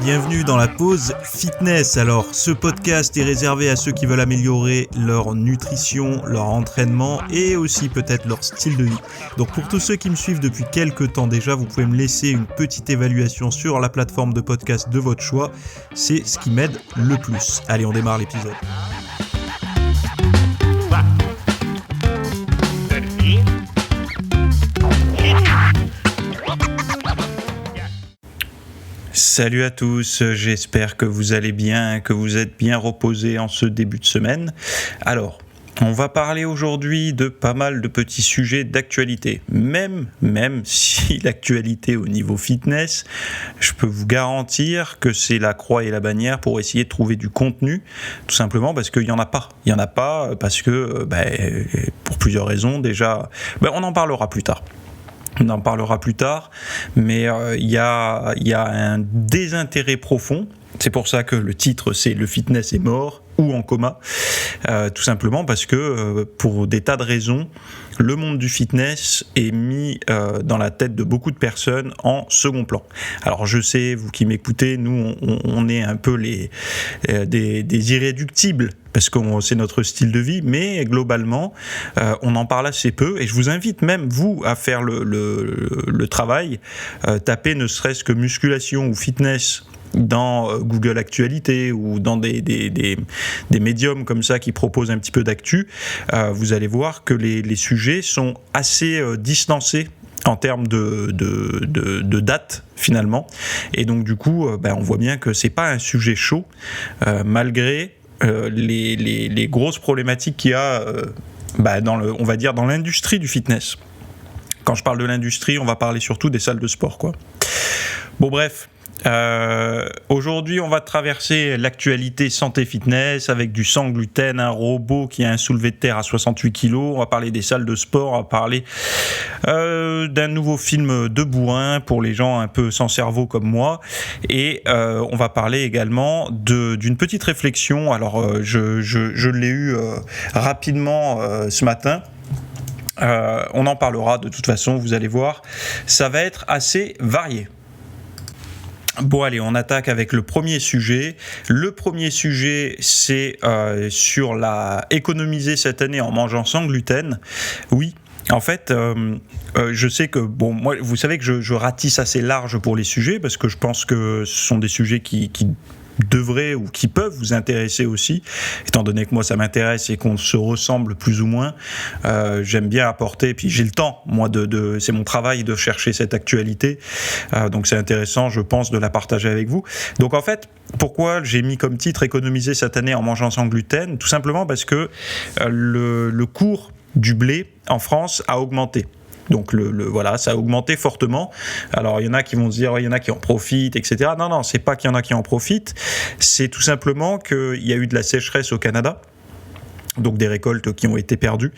bienvenue dans la pause fitness. Alors, ce podcast est réservé à ceux qui veulent améliorer leur nutrition, leur entraînement et aussi peut-être leur style de vie. Donc pour tous ceux qui me suivent depuis quelques temps déjà, vous pouvez me laisser une petite évaluation sur la plateforme de podcast de votre choix. C'est ce qui m'aide le plus. Allez, on démarre l'épisode. Salut à tous, j'espère que vous allez bien, que vous êtes bien reposés en ce début de semaine. Alors, on va parler aujourd'hui de pas mal de petits sujets d'actualité. Même si l'actualité au niveau fitness, je peux vous garantir que c'est la croix et la bannière pour essayer de trouver du contenu, tout simplement parce qu'il n'y en a pas. Il n'y en a pas parce que, pour plusieurs raisons, déjà, on en parlera plus tard. On en parlera plus tard, mais il y a un désintérêt profond. C'est pour ça que le titre, c'est « Le fitness est mort » ou en coma, tout simplement parce que pour des tas de raisons, le monde du fitness est mis dans la tête de beaucoup de personnes en second plan. Alors je sais, vous qui m'écoutez, nous on est un peu des irréductibles, parce que c'est notre style de vie, mais globalement, on en parle assez peu, et je vous invite même, vous, à faire le travail, taper ne serait-ce que musculation ou fitness dans Google Actualité ou dans des médiums comme ça qui proposent un petit peu d'actu, vous allez voir que les sujets sont assez distancés en termes de date finalement, et donc du coup on voit bien que c'est pas un sujet chaud malgré les grosses problématiques qu'il y a on va dire dans l'industrie du fitness. Quand je parle de l'industrie, on va parler surtout des salles de sport, quoi. Bon bref, aujourd'hui on va traverser l'actualité santé fitness avec du sans gluten, un robot qui a un soulevé de terre à 68 kg, on va parler des salles de sport, on va parler d'un nouveau film de bourrin pour les gens un peu sans cerveau comme moi, et on va parler également d'une petite réflexion. Alors je l'ai eu rapidement ce matin. On en parlera de toute façon, vous allez voir, ça va être assez varié. Bon allez, on attaque avec le premier sujet. Le premier sujet, c'est sur économiser cette année en mangeant sans gluten. Oui, en fait, je sais que, moi, vous savez que je ratisse assez large pour les sujets, parce que je pense que ce sont des sujets qui devraient ou qui peuvent vous intéresser aussi, étant donné que moi ça m'intéresse et qu'on se ressemble plus ou moins. J'aime bien apporter, puis j'ai le temps, moi, c'est mon travail de chercher cette actualité, donc c'est intéressant, je pense, de la partager avec vous. Donc en fait, pourquoi j'ai mis comme titre « Économiser cette année en mangeant sans gluten » ? Tout simplement parce que le cours du blé en France a augmenté. Donc voilà, ça a augmenté fortement. Alors il y en a qui vont se dire, il y en a qui en profitent, etc. Non, c'est pas qu'il y en a qui en profitent, c'est tout simplement qu'il y a eu de la sécheresse au Canada. Donc des récoltes qui ont été perdues.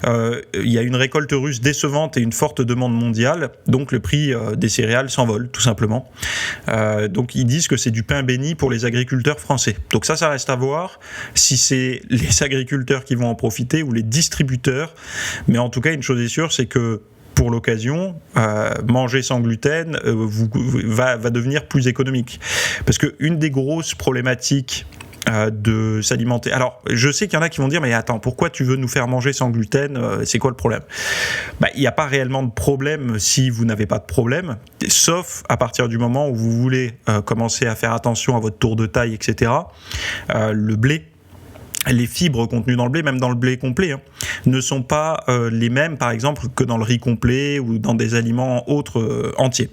Il y a une récolte russe décevante et une forte demande mondiale, donc le prix des céréales s'envole, tout simplement. Donc ils disent que c'est du pain béni pour les agriculteurs français. Donc ça reste à voir si c'est les agriculteurs qui vont en profiter ou les distributeurs. Mais en tout cas, une chose est sûre, c'est que pour l'occasion, manger sans gluten va devenir plus économique. Parce qu'une des grosses problématiques de s'alimenter. Alors, je sais qu'il y en a qui vont dire, mais attends, pourquoi tu veux nous faire manger sans gluten ? C'est quoi le problème ? Il n'y a pas réellement de problème si vous n'avez pas de problème, sauf à partir du moment où vous voulez commencer à faire attention à votre tour de taille, etc. Le blé, les fibres contenues dans le blé, même dans le blé complet, ne sont pas les mêmes, par exemple, que dans le riz complet ou dans des aliments autres entiers.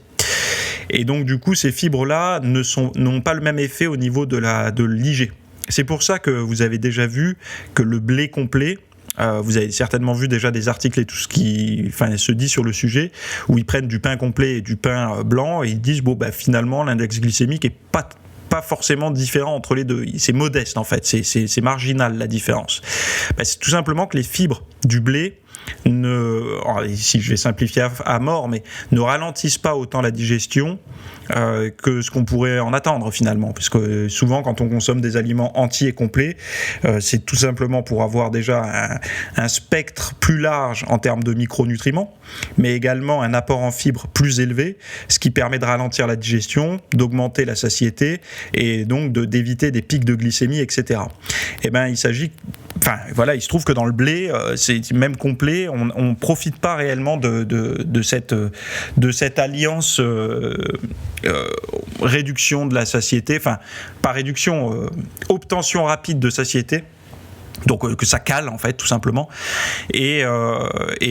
Et donc, du coup, ces fibres-là n'ont pas le même effet au niveau de l'IG. C'est pour ça que vous avez déjà vu que le blé complet, vous avez certainement vu déjà des articles et tout ce qui se dit sur le sujet, où ils prennent du pain complet et du pain blanc, et ils disent, finalement, l'index glycémique est pas forcément différent entre les deux. C'est modeste, en fait. C'est marginal, la différence. C'est tout simplement que les fibres du blé ici je vais simplifier à mort, mais ne ralentissent pas autant la digestion que ce qu'on pourrait en attendre finalement, puisque souvent quand on consomme des aliments entiers et complets, c'est tout simplement pour avoir déjà un spectre plus large en termes de micronutriments, mais également un apport en fibres plus élevé, ce qui permet de ralentir la digestion, d'augmenter la satiété et donc d'éviter des pics de glycémie, etc. Et ben il se trouve que dans le blé, c'est même complet, on ne profite pas réellement de cette alliance réduction de la satiété, enfin pas réduction, obtention rapide de satiété. Donc que ça cale en fait tout simplement et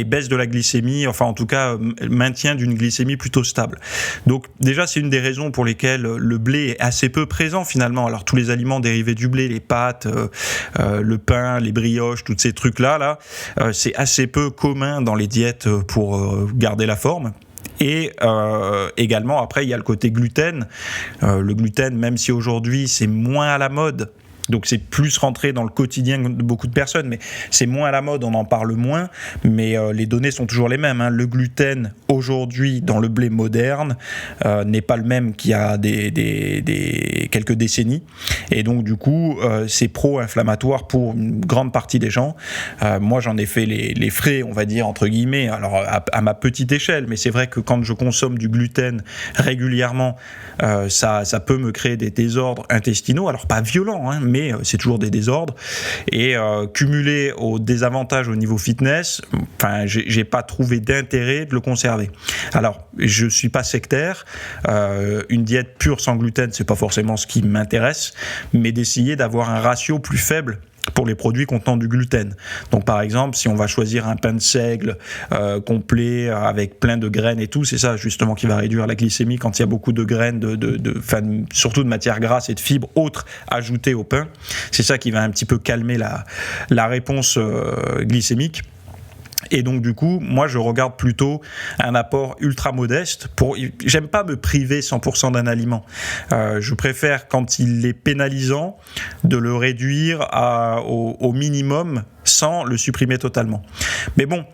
baisse de la glycémie, enfin en tout cas maintien d'une glycémie plutôt stable. Donc déjà c'est une des raisons pour lesquelles le blé est assez peu présent finalement. Alors tous les aliments dérivés du blé, les pâtes, le pain, les brioches, tous ces trucs là, c'est assez peu commun dans les diètes pour garder la forme. Et également après il y a le côté gluten. Le gluten, même si aujourd'hui c'est moins à la mode, donc c'est plus rentré dans le quotidien de beaucoup de personnes, mais c'est moins à la mode, on en parle moins, mais les données sont toujours les mêmes, hein. Le gluten aujourd'hui dans le blé moderne n'est pas le même qu'il y a quelques décennies, et donc du coup c'est pro-inflammatoire pour une grande partie des gens. Moi j'en ai fait les frais, on va dire entre guillemets, alors à ma petite échelle, mais c'est vrai que quand je consomme du gluten régulièrement, ça peut me créer des désordres intestinaux, alors pas violents, hein, mais c'est toujours des désordres, et cumulé aux désavantages au niveau fitness, enfin j'ai pas trouvé d'intérêt de le conserver. Alors je suis pas sectaire, une diète pure sans gluten c'est pas forcément ce qui m'intéresse, mais d'essayer d'avoir un ratio plus faible pour les produits contenant du gluten. Donc par exemple, si on va choisir un pain de seigle complet avec plein de graines et tout, c'est ça justement qui va réduire la glycémie quand il y a beaucoup de graines, surtout de matières grasses et de fibres autres ajoutées au pain. C'est ça qui va un petit peu calmer la réponse glycémique. Et donc du coup, moi je regarde plutôt un apport ultra modeste. J'aime pas me priver 100% d'un aliment. Je préfère, quand il est pénalisant, de le réduire au minimum sans le supprimer totalement. Mais bon,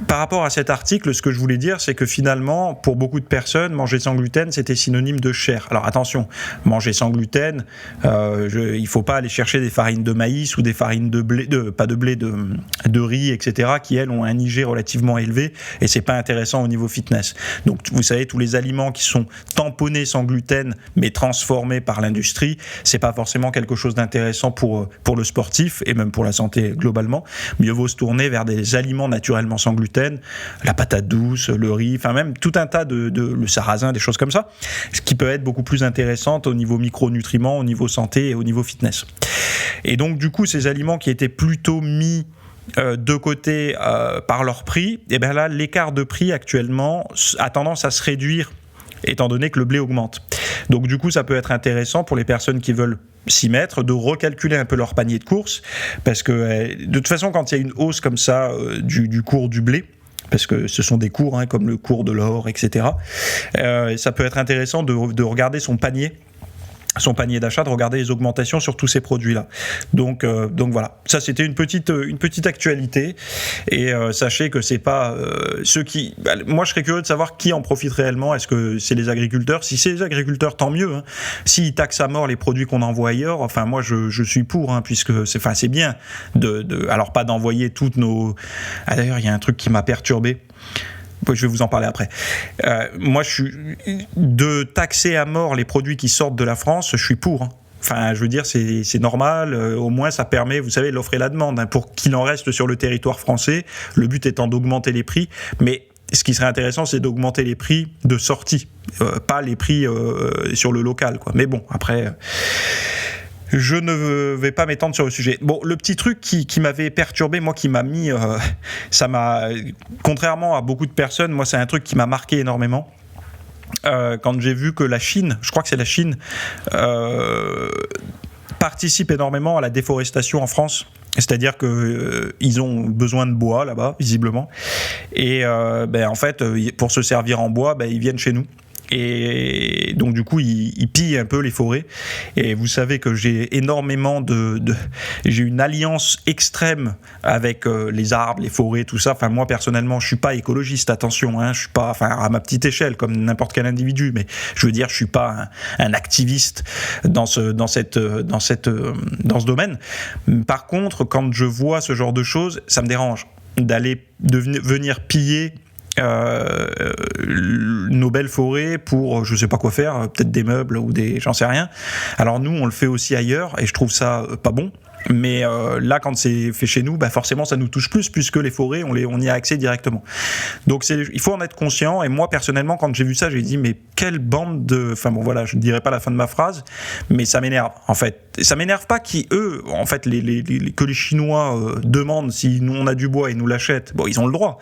par rapport à cet article, ce que je voulais dire, c'est que finalement, pour beaucoup de personnes, manger sans gluten, c'était synonyme de chair. Alors attention, manger sans gluten, il ne faut pas aller chercher des farines de maïs ou des farines de blé, de riz, etc., qui elles ont un IG relativement élevé, et c'est pas intéressant au niveau fitness. Donc vous savez, tous les aliments qui sont tamponnés sans gluten, mais transformés par l'industrie, c'est pas forcément quelque chose d'intéressant pour le sportif, et même pour la santé globalement. Mieux vaut se tourner vers des aliments naturellement sans gluten, la patate douce, le riz, enfin même tout un tas le sarrasin, des choses comme ça, ce qui peut être beaucoup plus intéressant au niveau micronutriments, au niveau santé et au niveau fitness. Et donc du coup, ces aliments qui étaient plutôt mis de côté par leur prix, et bien là, l'écart de prix actuellement a tendance à se réduire étant donné que le blé augmente. Donc du coup, ça peut être intéressant pour les personnes qui veulent s'y mettre, de recalculer un peu leur panier de courses, parce que de toute façon, quand il y a une hausse comme ça du cours du blé, parce que ce sont des cours, hein, comme le cours de l'or, etc., ça peut être intéressant de regarder son panier d'achat, de regarder les augmentations sur tous ces produits-là. Donc voilà, ça c'était une petite actualité, et sachez que c'est pas ceux qui... Moi je serais curieux de savoir qui en profite réellement. Est-ce que c'est les agriculteurs? Si c'est les agriculteurs, tant mieux, hein. S'ils taxent à mort les produits qu'on envoie ailleurs, enfin moi je suis pour, hein, puisque c'est bien alors pas d'envoyer toutes nos... Ah, d'ailleurs il y a un truc qui m'a perturbé. Je vais vous en parler après. Moi, de taxer à mort les produits qui sortent de la France, je suis pour, hein. Enfin, je veux dire, c'est normal. Au moins, ça permet, vous savez, l'offre et la demande, hein, pour qu'il en reste sur le territoire français. Le but étant d'augmenter les prix. Mais ce qui serait intéressant, c'est d'augmenter les prix de sortie, pas les prix sur le local, quoi. Mais bon, après... Je ne vais pas m'étendre sur le sujet. Bon, le petit truc qui m'avait perturbé, moi, qui m'a mis... contrairement à beaucoup de personnes, moi, c'est un truc qui m'a marqué énormément. Quand j'ai vu que la Chine, je crois que c'est la Chine, participe énormément à la déforestation en France. C'est-à-dire qu'ils ont besoin de bois, là-bas, visiblement. Et en fait, pour se servir en bois, ils viennent chez nous. Et donc du coup ils pillent un peu les forêts. Et vous savez que j'ai énormément j'ai une alliance extrême avec les arbres, les forêts, tout ça. Enfin, moi personnellement, je suis pas écologiste, attention, hein, je suis pas, enfin, à ma petite échelle, comme n'importe quel individu, mais je veux dire, je suis pas un activiste dans ce domaine. Par contre, quand je vois ce genre de choses, ça me dérange venir piller nos belles forêts pour je sais pas quoi faire, peut-être des meubles ou j'en sais rien. Alors nous on le fait aussi ailleurs et je trouve ça pas bon. Mais là, quand c'est fait chez nous, forcément, ça nous touche plus, puisque les forêts, on y a accès directement. Donc, il faut en être conscient. Et moi, personnellement, quand j'ai vu ça, j'ai dit, mais quelle bande de... Enfin bon, voilà, je ne dirai pas la fin de ma phrase, mais ça m'énerve, en fait. Ça m'énerve pas qu'eux, en fait, que les Chinois demandent si nous, on a du bois et nous l'achètent. Bon, ils ont le droit.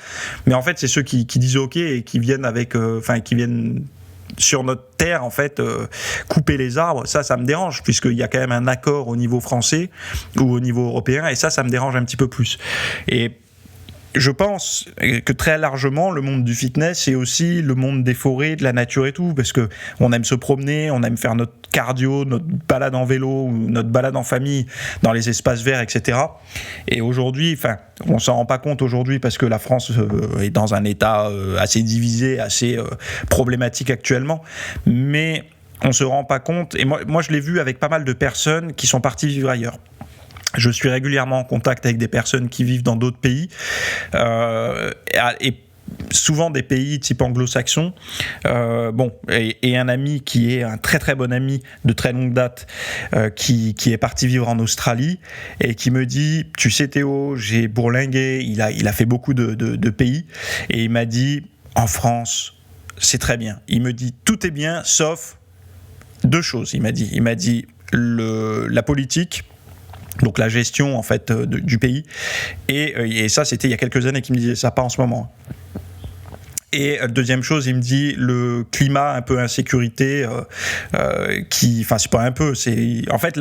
Mais en fait, c'est ceux qui disent OK et qui viennent qui viennent sur notre terre, en fait, couper les arbres, ça me dérange, puisqu'il y a quand même un accord au niveau français ou au niveau européen, et ça me dérange un petit peu plus. Et je pense que très largement, le monde du fitness, c'est aussi le monde des forêts, de la nature et tout, parce que on aime se promener, on aime faire notre cardio, notre balade en vélo, ou notre balade en famille dans les espaces verts, etc. Et aujourd'hui, on s'en rend pas compte aujourd'hui parce que la France est dans un état assez divisé, assez problématique actuellement, mais on se rend pas compte, et moi je l'ai vu avec pas mal de personnes qui sont parties vivre ailleurs. Je suis régulièrement en contact avec des personnes qui vivent dans d'autres pays, et souvent des pays type anglo-saxons. Et un ami qui est un très très bon ami de très longue date, qui est parti vivre en Australie et qui me dit, tu sais Théo, j'ai bourlingué, il a fait beaucoup de pays, et il m'a dit, en France, c'est très bien. Il me dit, tout est bien, sauf deux choses. Il m'a dit la politique, donc la gestion en fait du pays, et ça c'était il y a quelques années qu'il me disait ça, pas en ce moment. Et deuxième chose, il me dit le climat, un peu insécurité, c'est pas un peu, c'est en fait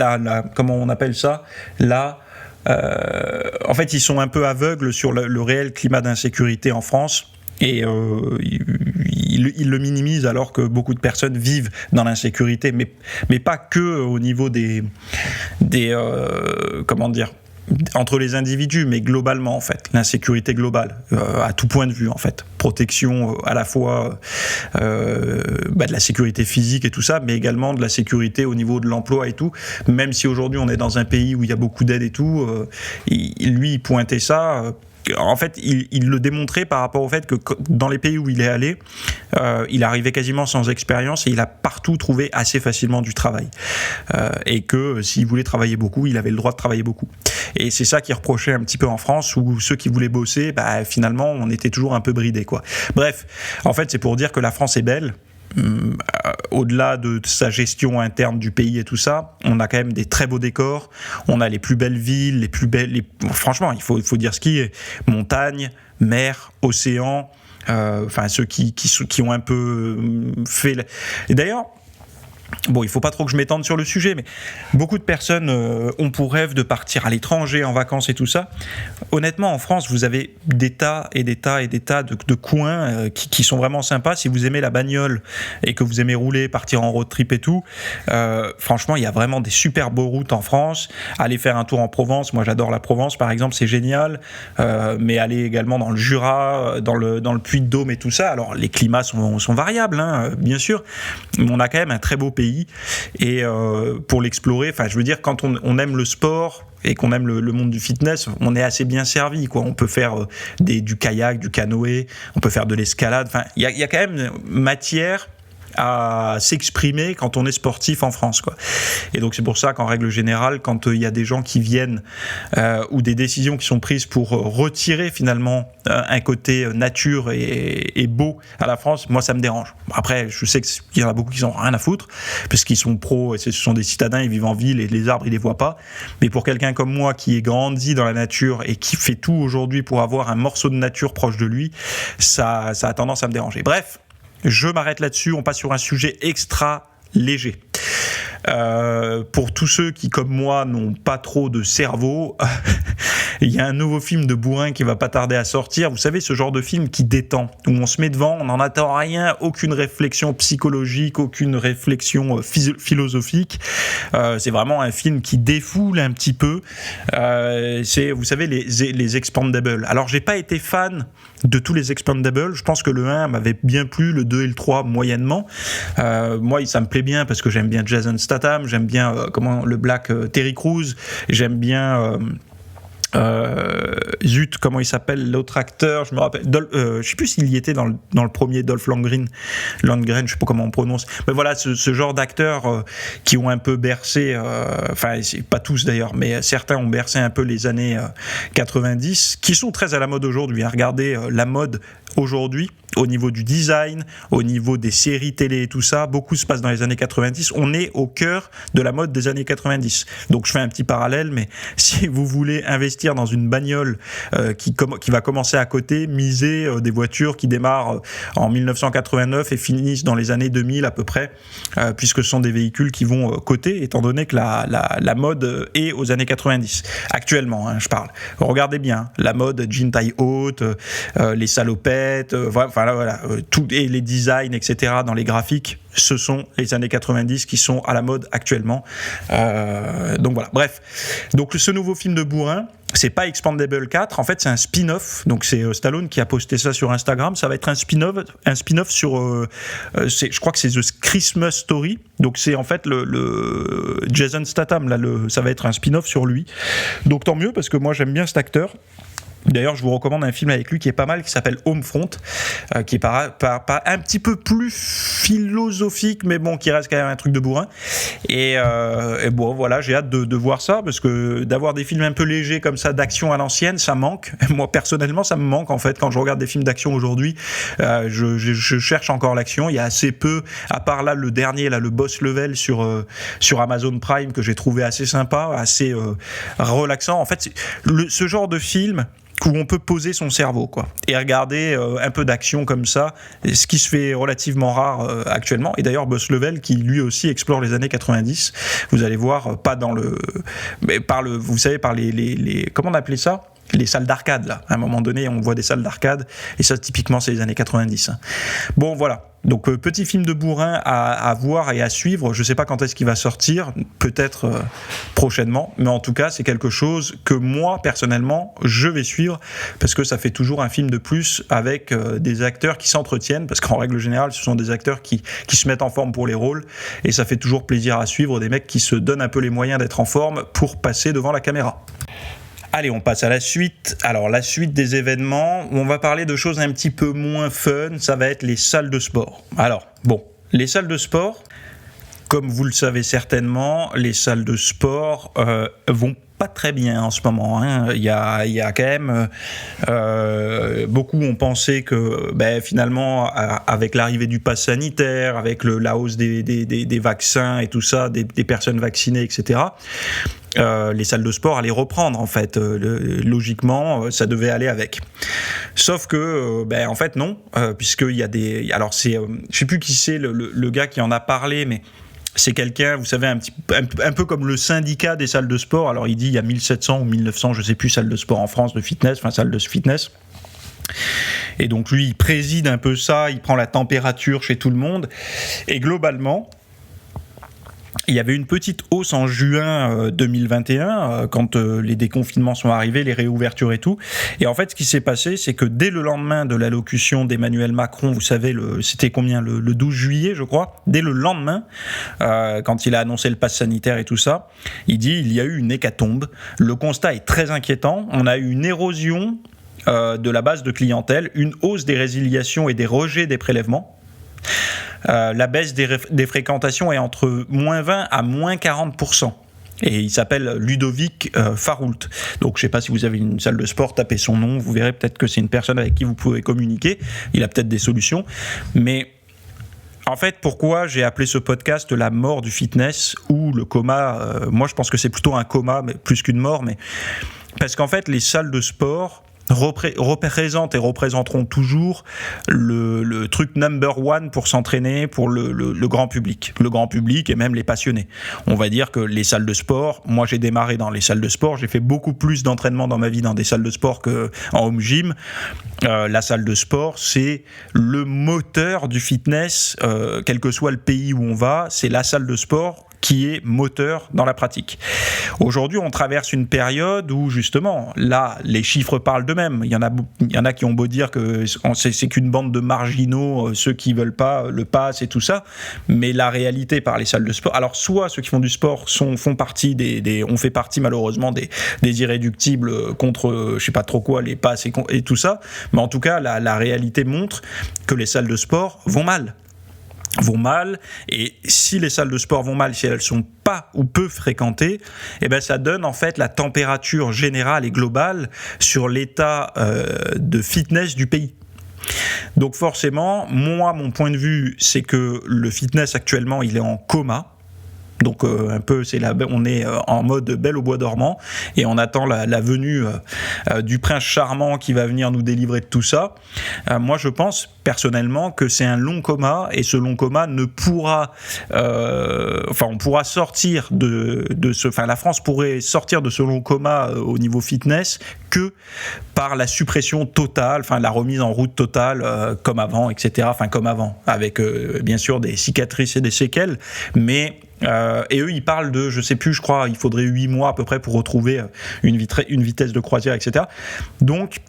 comment on appelle ça là. En fait, ils sont un peu aveugles sur le réel climat d'insécurité en France. Et il le minimise, alors que beaucoup de personnes vivent dans l'insécurité, mais pas que au niveau des comment dire, entre les individus, mais globalement en fait, l'insécurité globale, à tout point de vue en fait, protection à la fois de la sécurité physique et tout ça, mais également de la sécurité au niveau de l'emploi et tout, même si aujourd'hui on est dans un pays où il y a beaucoup d'aide et tout, il pointait ça. En fait, il le démontrait par rapport au fait que dans les pays où il est allé, il arrivait quasiment sans expérience et il a partout trouvé assez facilement du travail. Et que s'il voulait travailler beaucoup, il avait le droit de travailler beaucoup. Et c'est ça qu'il reprochait un petit peu en France, où ceux qui voulaient bosser, finalement, on était toujours un peu bridés, quoi. Bref, en fait, c'est pour dire que la France est belle. Au-delà de sa gestion interne du pays et tout ça, on a quand même des très beaux décors, on a les plus belles villes, franchement, il faut dire ce qui est, montagne, mer, océan, ceux qui ont un peu fait... Et d'ailleurs, bon, il ne faut pas trop que je m'étende sur le sujet, mais beaucoup de personnes ont pour rêve de partir à l'étranger en vacances et tout ça. Honnêtement, en France, vous avez des tas et des tas et des tas de coins qui sont vraiment sympas. Si vous aimez la bagnole et que vous aimez rouler, partir en road trip et tout, franchement, il y a vraiment des super beaux routes en France. Allez faire un tour en Provence. Moi, j'adore la Provence, par exemple, c'est génial. Mais allez également dans le Jura, dans le Puy-de-Dôme et tout ça. Alors, les climats sont variables, hein, bien sûr, mais on a quand même un très beau pays. Et pour l'explorer, je veux dire, quand on aime le sport et qu'on aime le monde du fitness, on est assez bien servi, quoi. On peut faire du kayak, du canoë, on peut faire de l'escalade. Il y a quand même matière à s'exprimer quand on est sportif en France, quoi. Et donc c'est pour ça qu'en règle générale, quand il y a des gens qui viennent ou des décisions qui sont prises pour retirer finalement un côté nature et beau à la France, moi ça me dérange. Après, je sais qu'il y en a beaucoup qui n'en ont rien à foutre parce qu'ils sont pros et ce sont des citadins, ils vivent en ville et les arbres ils les voient pas. Mais pour quelqu'un comme moi qui est grandi dans la nature et qui fait tout aujourd'hui pour avoir un morceau de nature proche de lui, ça a tendance à me déranger. Bref, je m'arrête là-dessus, on passe sur un sujet extra léger. Pour tous ceux qui, comme moi, n'ont pas trop de cerveau, il y a un nouveau film de bourrin qui va pas tarder à sortir. Vous savez, ce genre de film qui détend, où on se met devant, on n'en attend rien, aucune réflexion psychologique, aucune réflexion philosophique. C'est vraiment un film qui défoule un petit peu. C'est, vous savez, les Expendables. Alors, j'ai pas été fan de tous les Expendables. Je pense que le 1 m'avait bien plu, le 2 et le 3 moyennement. Moi, ça me plaît bien parce que j'aime bien Jason Statham, j'aime bien le Black Terry Crews, j'aime bien zut, comment il s'appelle l'autre acteur, je me rappelle, je sais plus s'il y était dans le premier, Dolph Lundgren, je sais pas comment on prononce, mais voilà, ce genre d'acteurs qui ont un peu bercé, enfin c'est pas tous d'ailleurs, mais certains ont bercé un peu les années 90, qui sont très à la mode aujourd'hui. Regardez la mode aujourd'hui, au niveau du design, au niveau des séries télé et tout ça, beaucoup se passe dans les années 90. On est au cœur de la mode des années 90. Donc je fais un petit parallèle, mais si vous voulez investir dans une bagnole qui va commencer à côté, misez des voitures qui démarrent en 1989 et finissent dans les années 2000 à peu près, puisque ce sont des véhicules qui vont coter, étant donné que la mode est aux années 90. Actuellement, je parle. Regardez bien, la mode jean taille haute, les salopettes, voilà, tout, et les designs, etc. dans les graphiques, ce sont les années 90 qui sont à la mode actuellement. Donc voilà, bref. Donc ce nouveau film de bourrin, c'est pas Expendable 4, en fait c'est un spin-off. Donc c'est Stallone qui a posté ça sur Instagram. Ça va être un spin-off sur, je crois que c'est The Christmas Story. Donc c'est en fait le Jason Statham là, ça va être un spin-off sur lui. Donc tant mieux parce que moi j'aime bien cet acteur. D'ailleurs, je vous recommande un film avec lui qui est pas mal, qui s'appelle Homefront, qui est pas un petit peu plus philosophique, mais bon, qui reste quand même un truc de bourrin. Et bon, voilà, j'ai hâte de voir ça, parce que d'avoir des films un peu légers comme ça, d'action à l'ancienne, ça manque. Moi, personnellement, ça me manque, en fait, quand je regarde des films d'action aujourd'hui. Je cherche encore l'action. Il y a assez peu, à part là, le dernier, là, le Boss Level sur Amazon Prime, que j'ai trouvé assez sympa, assez relaxant. En fait, ce genre de film où on peut poser son cerveau, quoi, et regarder un peu d'action comme ça, ce qui se fait relativement rare actuellement. Et d'ailleurs, Boss Level, qui lui aussi explore les années 90, vous allez voir, pas dans mais vous savez, par les comment on appelait ça ? Les salles d'arcade, là. À un moment donné, on voit des salles d'arcade, et ça, typiquement, c'est les années 90. Bon, voilà. Donc, petit film de bourrin à voir et à suivre. Je ne sais pas quand est-ce qu'il va sortir, peut-être prochainement, mais en tout cas, c'est quelque chose que moi, personnellement, je vais suivre, parce que ça fait toujours un film de plus avec des acteurs qui s'entretiennent, parce qu'en règle générale, ce sont des acteurs qui se mettent en forme pour les rôles, et ça fait toujours plaisir à suivre des mecs qui se donnent un peu les moyens d'être en forme pour passer devant la caméra. Allez, on passe à la suite. Alors, la suite des événements, on va parler de choses un petit peu moins fun, ça va être les salles de sport. Alors, bon, les salles de sport, comme vous le savez certainement, les salles de sport vont pas très bien en ce moment. Il y a quand même beaucoup ont pensé que finalement, avec l'arrivée du pass sanitaire, avec la hausse des vaccins et tout ça, des personnes vaccinées, etc., les salles de sport allaient reprendre, en fait. Logiquement, ça devait aller avec. Sauf que, en fait, non, puisqu'il y a des... Alors, je sais plus qui c'est le gars qui en a parlé, mais c'est quelqu'un, vous savez, un peu comme le syndicat des salles de sport. Alors, il dit il y a 1700 ou 1900, je sais plus, salles de sport en France, de fitness, salles de fitness. Et donc, lui, il préside un peu ça, il prend la température chez tout le monde. Et globalement, il y avait une petite hausse en juin 2021, quand les déconfinements sont arrivés, les réouvertures et tout. Et en fait, ce qui s'est passé, c'est que dès le lendemain de l'allocution d'Emmanuel Macron, vous savez, c'était combien, le 12 juillet, je crois, dès le lendemain, quand il a annoncé le pass sanitaire et tout ça, il dit il y a eu une hécatombe. Le constat est très inquiétant. On a eu une érosion de la base de clientèle, une hausse des résiliations et des rejets des prélèvements. La baisse des fréquentations est entre moins 20 à moins 40%. Et il s'appelle Ludovic Faroult. Donc je ne sais pas si vous avez une salle de sport, tapez son nom, vous verrez peut-être que c'est une personne avec qui vous pouvez communiquer. Il a peut-être des solutions. Mais en fait, pourquoi j'ai appelé ce podcast la mort du fitness ou le coma, moi je pense que c'est plutôt un coma, mais plus qu'une mort, mais parce qu'en fait les salles de sport représentent et représenteront toujours le truc number one pour s'entraîner pour le grand public. Le grand public et même les passionnés. On va dire que les salles de sport, moi j'ai démarré dans les salles de sport, j'ai fait beaucoup plus d'entraînement dans ma vie dans des salles de sport qu'en home gym. La salle de sport, c'est le moteur du fitness, quel que soit le pays où on va, c'est la salle de sport qui est moteur dans la pratique. Aujourd'hui, on traverse une période où, justement, là, les chiffres parlent d'eux-mêmes. Il y en a qui ont beau dire que c'est qu'une bande de marginaux, ceux qui veulent pas le pass et tout ça, mais la réalité par les salles de sport... Alors, soit ceux qui font du sport font partie on fait partie, malheureusement, des irréductibles contre, je sais pas trop quoi, les passes et tout ça, mais en tout cas, la réalité montre que les salles de sport vont mal, et si les salles de sport vont mal, si elles sont pas ou peu fréquentées, eh ben ça donne en fait la température générale et globale sur l'état de fitness du pays. Donc forcément, moi mon point de vue, c'est que le fitness actuellement, il est en coma. Donc un peu, on est en mode Belle au bois dormant et on attend la venue du prince charmant qui va venir nous délivrer de tout ça. Moi, je pense personnellement que c'est un long coma et ce long coma ne pourra, on pourra sortir la France pourrait sortir de ce long coma au niveau fitness que par la suppression totale, la remise en route totale comme avant, etc. Comme avant, avec bien sûr des cicatrices et des séquelles, mais et eux, ils parlent de, je sais plus, je crois, il faudrait 8 mois à peu près pour retrouver une vitesse de croisière, etc. Donc,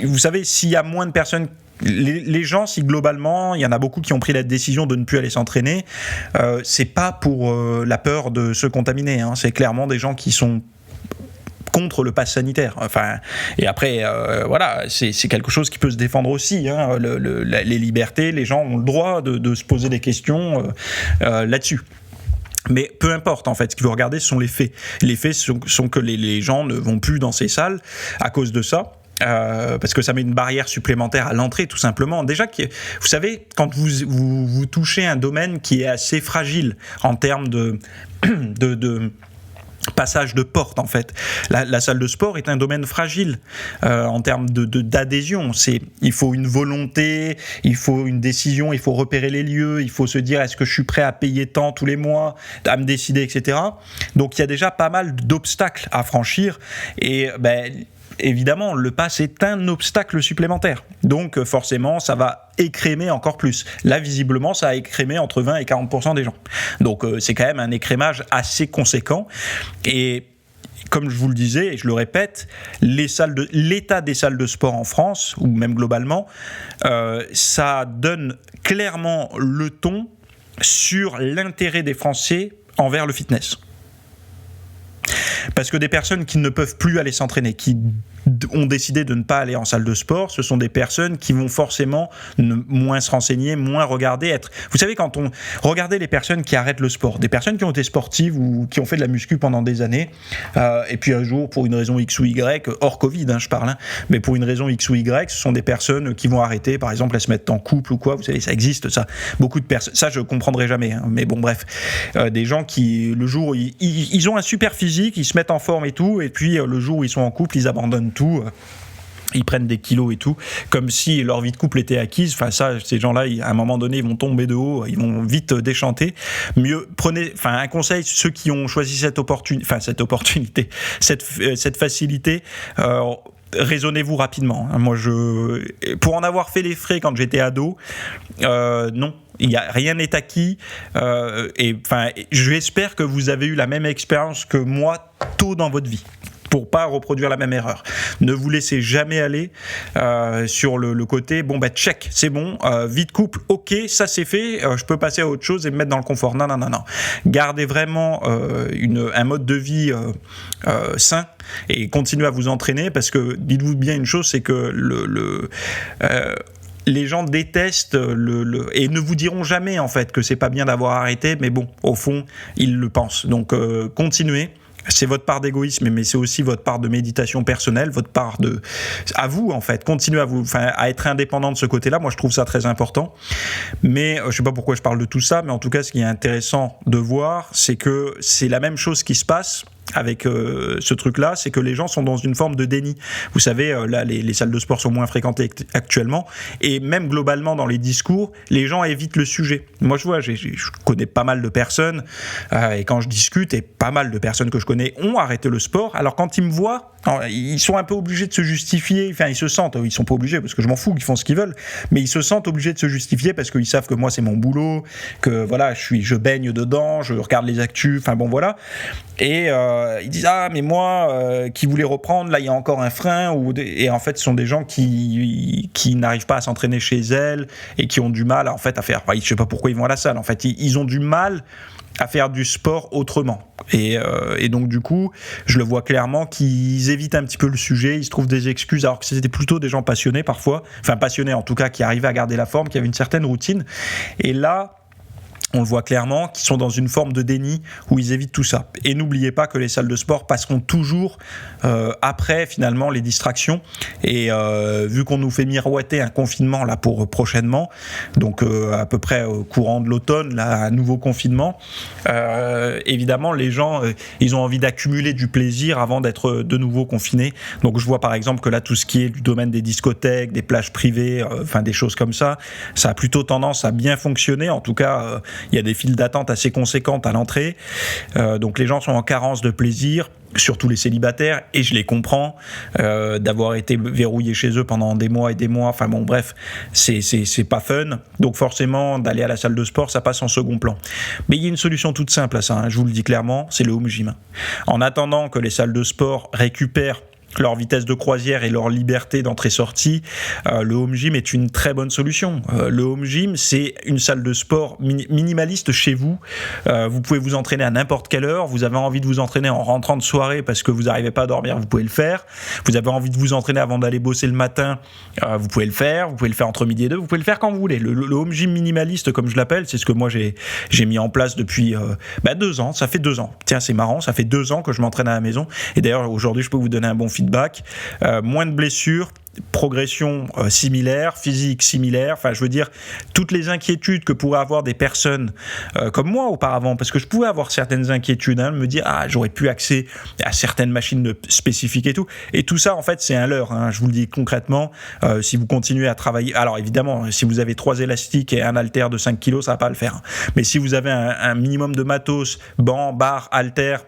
vous savez, s'il y a moins de personnes, les gens, si globalement, il y en a beaucoup qui ont pris la décision de ne plus aller s'entraîner, c'est pas pour la peur de se contaminer, hein, c'est clairement des gens qui sont contre le pass sanitaire. Et après, c'est quelque chose qui peut se défendre aussi. Hein, les libertés, les gens ont le droit de se poser des questions là-dessus. Mais peu importe, en fait, ce qu'il faut regarder, ce sont les faits. Les faits sont que les gens ne vont plus dans ces salles à cause de ça. Parce que ça met une barrière supplémentaire à l'entrée, tout simplement. Déjà, vous savez, quand vous touchez un domaine qui est assez fragile en termes de passage de porte, en fait. La salle de sport est un domaine fragile en termes d'adhésion. Il faut une volonté, il faut une décision, il faut repérer les lieux, il faut se dire est-ce que je suis prêt à payer tant tous les mois, à me décider, etc. Donc il y a déjà pas mal d'obstacles à franchir et évidemment, le pass est un obstacle supplémentaire. Donc, forcément, ça va écrémer encore plus. Là, visiblement, ça a écrémé entre 20 et 40% des gens. Donc, c'est quand même un écrémage assez conséquent. Et comme je vous le disais, et je le répète, l'état des salles de sport en France, ou même globalement, ça donne clairement le ton sur l'intérêt des Français envers le fitness. Parce que des personnes qui ne peuvent plus aller s'entraîner, qui ont décidé de ne pas aller en salle de sport, ce sont des personnes qui vont forcément moins se renseigner, moins regarder, Vous savez, quand on regardait les personnes qui arrêtent le sport, des personnes qui ont été sportives ou qui ont fait de la muscu pendant des années, et puis un jour, pour une raison X ou Y, hors Covid, je parle, mais pour une raison X ou Y, ce sont des personnes qui vont arrêter, par exemple, à se mettre en couple ou quoi, vous savez, ça existe, ça. Beaucoup de personnes, ça je comprendrai jamais, mais bon, bref. Des gens qui, le jour où ils ont un super physique, ils se mettent en forme et tout, et puis le jour où ils sont en couple, ils abandonnent tout, ils prennent des kilos et tout, comme si leur vie de couple était acquise. Ces gens-là, à un moment donné, ils vont tomber de haut, ils vont vite déchanter. Mieux, prenez, un conseil, ceux qui ont choisi cette opportunité, cette facilité, raisonnez-vous rapidement. Moi, pour en avoir fait les frais quand j'étais ado, non. Rien n'est acquis, j'espère que vous avez eu la même expérience que moi tôt dans votre vie, pour pas reproduire la même erreur. Ne vous laissez jamais aller sur le côté check, c'est bon, vie de couple, ok, ça c'est fait, je peux passer à autre chose et me mettre dans le confort. Non. Gardez vraiment un mode de vie sain et continuez à vous entraîner, parce que dites-vous bien une chose, c'est que les gens détestent et ne vous diront jamais en fait que c'est pas bien d'avoir arrêté, mais bon, au fond, ils le pensent. Donc continuez. C'est votre part d'égoïsme, mais c'est aussi votre part de méditation personnelle, votre part à vous en fait. Continuez à être indépendant de ce côté-là. Moi, je trouve ça très important. Mais je sais pas pourquoi je parle de tout ça, mais en tout cas, ce qui est intéressant de voir, c'est que c'est la même chose qui se passe avec ce truc-là, c'est que les gens sont dans une forme de déni. Vous savez, là, les salles de sport sont moins fréquentées actuellement, et même globalement dans les discours, les gens évitent le sujet. Moi, je vois, je connais pas mal de personnes, et quand je discute, et pas mal de personnes que je connais ont arrêté le sport. Alors quand ils me voient, ils sont un peu obligés de se justifier. Enfin, ils se sentent, ils sont pas obligés parce que je m'en fous, ils font ce qu'ils veulent, mais ils se sentent obligés de se justifier parce qu'ils savent que moi c'est mon boulot, que voilà, je baigne dedans, je regarde les actus. Enfin bon, voilà. Et ils disent mais moi qui voulais reprendre, là il y a encore un frein, et en fait ce sont des gens qui n'arrivent pas à s'entraîner chez elles et qui ont du mal en fait à faire. Enfin, je sais pas pourquoi ils vont à la salle. En fait, ils ont du mal à faire du sport autrement. Et donc du coup, je le vois clairement qu'ils évitent un petit peu le sujet, ils se trouvent des excuses, alors que c'était plutôt des gens passionnés parfois, enfin passionnés en tout cas, qui arrivaient à garder la forme, qui avaient une certaine routine. Et là, on le voit clairement, qu'ils sont dans une forme de déni où ils évitent tout ça. Et n'oubliez pas que les salles de sport passeront toujours après finalement les distractions. Et vu qu'on nous fait miroiter un confinement là pour prochainement, donc à peu près au courant de l'automne, là, un nouveau confinement, évidemment les gens ils ont envie d'accumuler du plaisir avant d'être de nouveau confinés. Donc je vois par exemple que là tout ce qui est du domaine des discothèques, des plages privées, enfin des choses comme ça, ça a plutôt tendance à bien fonctionner. En tout cas, il y a des files d'attente assez conséquentes à l'entrée, donc les gens sont en carence de plaisir, surtout les célibataires, et je les comprends, d'avoir été verrouillés chez eux pendant des mois et des mois, enfin bon bref, c'est pas fun, donc forcément d'aller à la salle de sport ça passe en second plan. Mais il y a une solution toute simple à ça, je vous le dis clairement, c'est le home gym. En attendant que les salles de sport récupèrent leur vitesse de croisière et leur liberté d'entrée-sortie, le home gym est une très bonne solution. Le home gym, c'est une salle de sport minimaliste chez vous. Vous pouvez vous entraîner à n'importe quelle heure. Vous avez envie de vous entraîner en rentrant de soirée parce que vous n'arrivez pas à dormir, vous pouvez le faire. Vous avez envie de vous entraîner avant d'aller bosser le matin, vous pouvez le faire. Vous pouvez le faire entre midi et deux, vous pouvez le faire quand vous voulez. Le home gym minimaliste, comme je l'appelle, c'est ce que moi j'ai mis en place depuis 2 ans. Ça fait 2 ans. Tiens, c'est marrant, ça fait 2 ans que je m'entraîne à la maison. Et d'ailleurs, aujourd'hui, je peux vous donner un bon feedback, moins de blessures, progression similaire, physique similaire, enfin je veux dire toutes les inquiétudes que pourraient avoir des personnes comme moi auparavant, parce que je pouvais avoir certaines inquiétudes, me dire j'aurais pu accès à certaines machines spécifiques et tout ça en fait c'est un leurre, je vous le dis concrètement. Si vous continuez à travailler, alors évidemment si vous avez 3 élastiques et un haltère de 5 kg ça va pas le faire, mais si vous avez un minimum de matos, banc, barre, haltère,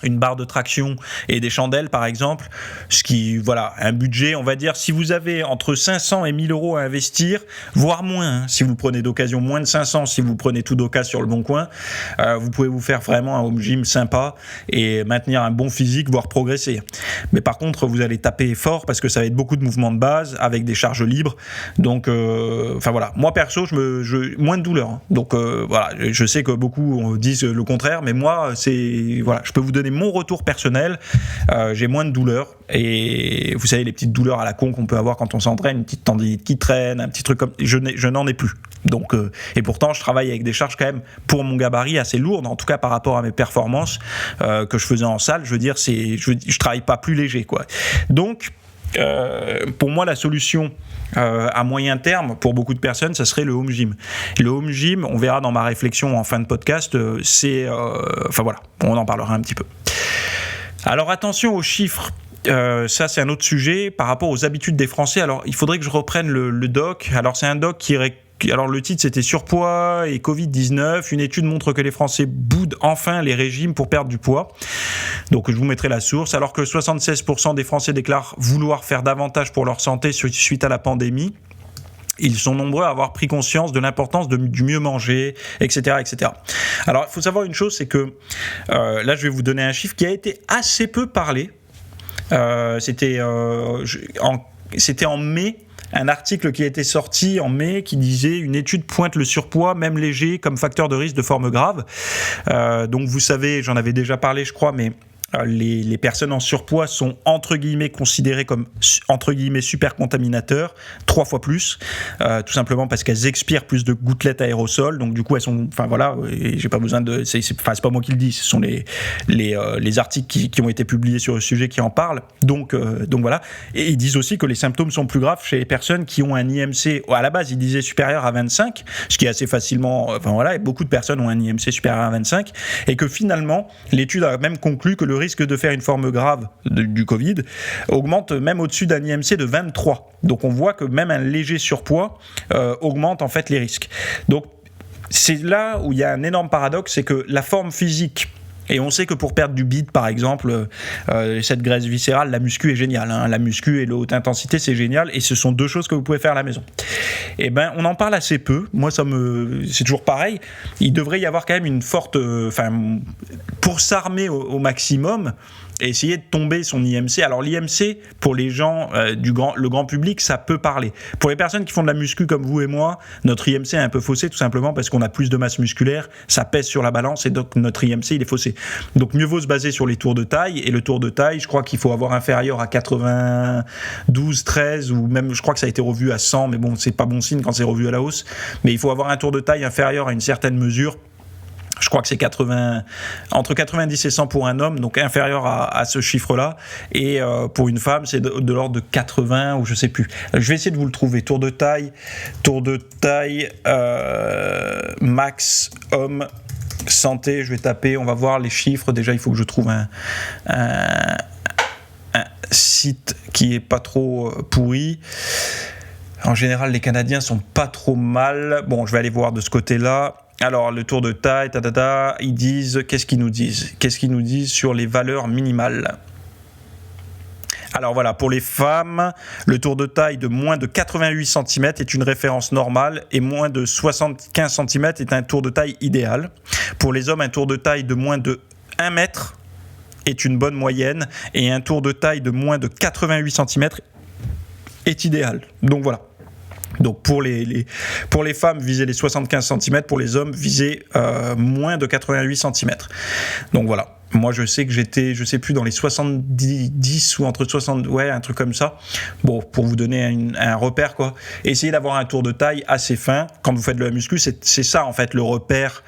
une barre de traction et des chandelles par exemple, ce qui, voilà, un budget, on va dire, si vous avez entre 500 et 1000 euros à investir, voire moins, si vous le prenez d'occasion, moins de 500 si vous prenez tout d'occasion sur le bon coin, vous pouvez vous faire vraiment un home gym sympa et maintenir un bon physique, voire progresser. Mais par contre, vous allez taper fort parce que ça va être beaucoup de mouvements de base avec des charges libres, donc voilà, moi perso, moins de douleur, donc voilà, je sais que beaucoup disent le contraire, mais moi, je peux vous donner mon retour personnel, j'ai moins de douleurs, et vous savez les petites douleurs à la con qu'on peut avoir quand on s'entraîne, une petite tendinite qui traîne, un petit truc comme, je n'en ai plus. Donc et pourtant je travaille avec des charges quand même pour mon gabarit assez lourdes, en tout cas par rapport à mes performances que je faisais en salle, je veux dire je travaille pas plus léger quoi. Donc pour moi la solution à moyen terme pour beaucoup de personnes ça serait le home gym. Le home gym, on verra dans ma réflexion en fin de podcast, voilà, on en parlera un petit peu. Alors attention aux chiffres. Ça c'est un autre sujet par rapport aux habitudes des Français. Alors il faudrait que je reprenne le doc. Alors c'est un doc alors le titre c'était Surpoids et Covid-19, une étude montre que les Français boudent enfin les régimes pour perdre du poids. Donc je vous mettrai la source. Alors que 76% des Français déclarent vouloir faire davantage pour leur santé suite à la pandémie, ils sont nombreux à avoir pris conscience de l'importance du mieux manger, etc., etc. Alors il faut savoir une chose, c'est que là je vais vous donner un chiffre qui a été assez peu parlé. C'était en mai, un article qui a été sorti en mai qui disait une étude pointe le surpoids, même léger, comme facteur de risque de forme grave. Donc vous savez, j'en avais déjà parlé je crois, mais les personnes en surpoids sont entre guillemets considérées comme entre guillemets super contaminateurs, 3 fois plus, tout simplement parce qu'elles expirent plus de gouttelettes aérosols, donc du coup elles sont, enfin voilà, et j'ai pas besoin de, c'est pas moi qui le dis, ce sont les articles qui ont été publiés sur le sujet qui en parlent, donc voilà, et ils disent aussi que les symptômes sont plus graves chez les personnes qui ont un IMC, à la base ils disaient supérieur à 25, ce qui est assez facilement, enfin voilà, et beaucoup de personnes ont un IMC supérieur à 25, et que finalement l'étude a même conclu que le risque de faire une forme grave du Covid augmente même au-dessus d'un IMC de 23. Donc on voit que même un léger surpoids augmente en fait les risques. Donc c'est là où il y a un énorme paradoxe, c'est que la forme physique, et on sait que pour perdre du bide par exemple, cette graisse viscérale, la muscu est géniale, hein. La muscu et la haute intensité c'est génial, et ce sont deux choses que vous pouvez faire à la maison. Et ben on en parle assez peu, moi c'est toujours pareil, il devrait y avoir quand même une forte, pour s'armer au maximum et essayer de tomber son IMC. Alors l'IMC, pour les gens, le grand public, ça peut parler. Pour les personnes qui font de la muscu comme vous et moi, notre IMC est un peu faussé tout simplement parce qu'on a plus de masse musculaire, ça pèse sur la balance et donc notre IMC il est faussé. Donc mieux vaut se baser sur les tours de taille, et le tour de taille, je crois qu'il faut avoir inférieur à 92, 13, ou même je crois que ça a été revu à 100, mais bon, c'est pas bon signe quand c'est revu à la hausse, mais il faut avoir un tour de taille inférieur à une certaine mesure. Je crois que c'est entre 90 et 100 pour un homme, donc inférieur à ce chiffre-là. Et pour une femme, c'est de l'ordre de 80 ou je sais plus. Je vais essayer de vous le trouver. Tour de taille, max homme, santé. Je vais taper, on va voir les chiffres. Déjà, il faut que je trouve un site qui est pas trop pourri. En général, les Canadiens sont pas trop mal. Bon, je vais aller voir de ce côté-là. Alors, le tour de taille, ils disent, qu'est-ce qu'ils nous disent sur les valeurs minimales? Alors voilà, pour les femmes, le tour de taille de moins de 88 cm est une référence normale, et moins de 75 cm est un tour de taille idéal. Pour les hommes, un tour de taille de moins de 1 mètre est une bonne moyenne, et un tour de taille de moins de 88 cm est idéal. Donc voilà. Donc pour les femmes, visez les 75 cm, pour les hommes, visez moins de 88 cm. Donc voilà. Moi, je sais que j'étais, je sais plus, dans les 70 ou entre 60, ouais, un truc comme ça. Bon, pour vous donner un repère, quoi. Essayez d'avoir un tour de taille assez fin. Quand vous faites de la muscu, c'est ça, en fait, le repère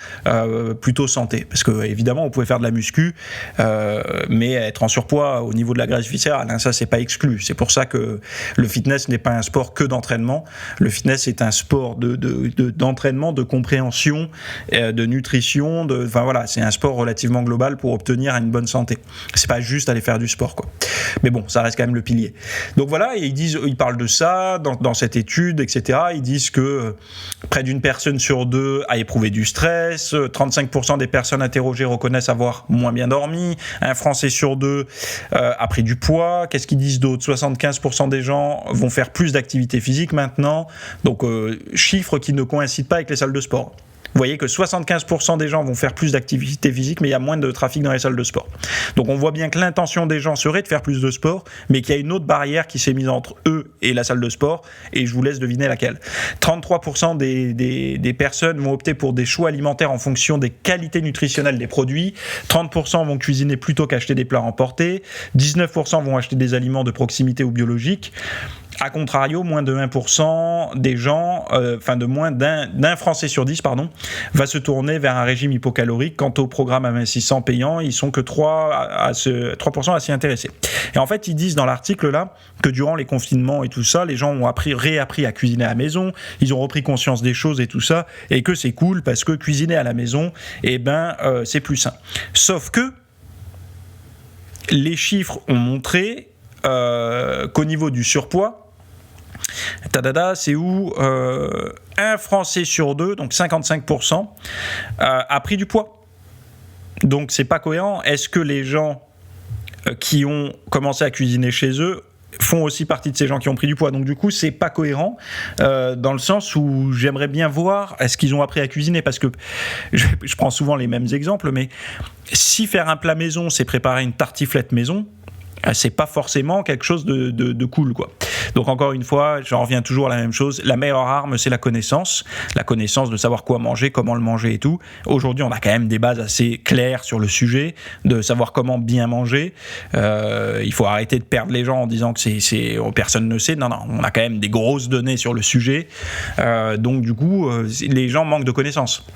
plutôt santé. Parce que, évidemment, vous pouvez faire de la muscu, mais être en surpoids au niveau de la graisse viscérale, hein, ça, c'est pas exclu. C'est pour ça que le fitness n'est pas un sport que d'entraînement. Le fitness est un sport d'entraînement, de compréhension, de nutrition, enfin voilà, c'est un sport relativement global pour obtenir à une bonne santé. C'est pas juste aller faire du sport, quoi. Mais bon, ça reste quand même le pilier. Donc voilà, et ils parlent de ça dans cette étude, etc. Ils disent que près d'une personne sur deux a éprouvé du stress, 35% des personnes interrogées reconnaissent avoir moins bien dormi, un Français sur deux a pris du poids. Qu'est-ce qu'ils disent d'autre? 75% des gens vont faire plus d'activité physique maintenant. Donc chiffres qui ne coïncident pas avec les salles de sport. Vous voyez que 75% des gens vont faire plus d'activité physique, mais il y a moins de trafic dans les salles de sport. Donc on voit bien que l'intention des gens serait de faire plus de sport, mais qu'il y a une autre barrière qui s'est mise entre eux et la salle de sport, et je vous laisse deviner laquelle. 33% des personnes vont opter pour des choix alimentaires en fonction des qualités nutritionnelles des produits, 30% vont cuisiner plutôt qu'acheter des plats emportés, 19% vont acheter des aliments de proximité ou biologiques. A contrario, moins de 1% des gens, de moins d'un Français sur 10, va se tourner vers un régime hypocalorique. Quant au programme amincissant payant, ils sont que 3% à s'y intéresser. Et en fait, ils disent dans l'article là que durant les confinements et tout ça, les gens ont réappris à cuisiner à la maison, ils ont repris conscience des choses et tout ça, et que c'est cool parce que cuisiner à la maison, c'est plus sain. Sauf que les chiffres ont montré qu'au niveau du surpoids, c'est où un Français sur deux, donc 55%, a pris du poids. Donc c'est pas cohérent. Est-ce que les gens qui ont commencé à cuisiner chez eux font aussi partie de ces gens qui ont pris du poids? Donc du coup c'est pas cohérent dans le sens où j'aimerais bien voir est-ce qu'ils ont appris à cuisiner, parce que je prends souvent les mêmes exemples, mais si faire un plat maison c'est préparer une tartiflette maison, c'est pas forcément quelque chose de cool, quoi. Donc encore une fois, j'en reviens toujours à la même chose. La meilleure arme, c'est la connaissance de savoir quoi manger, comment le manger et tout. Aujourd'hui, on a quand même des bases assez claires sur le sujet, de savoir comment bien manger. Il faut arrêter de perdre les gens en disant que personne ne sait. Non, on a quand même des grosses données sur le sujet. Donc du coup, les gens manquent de connaissances.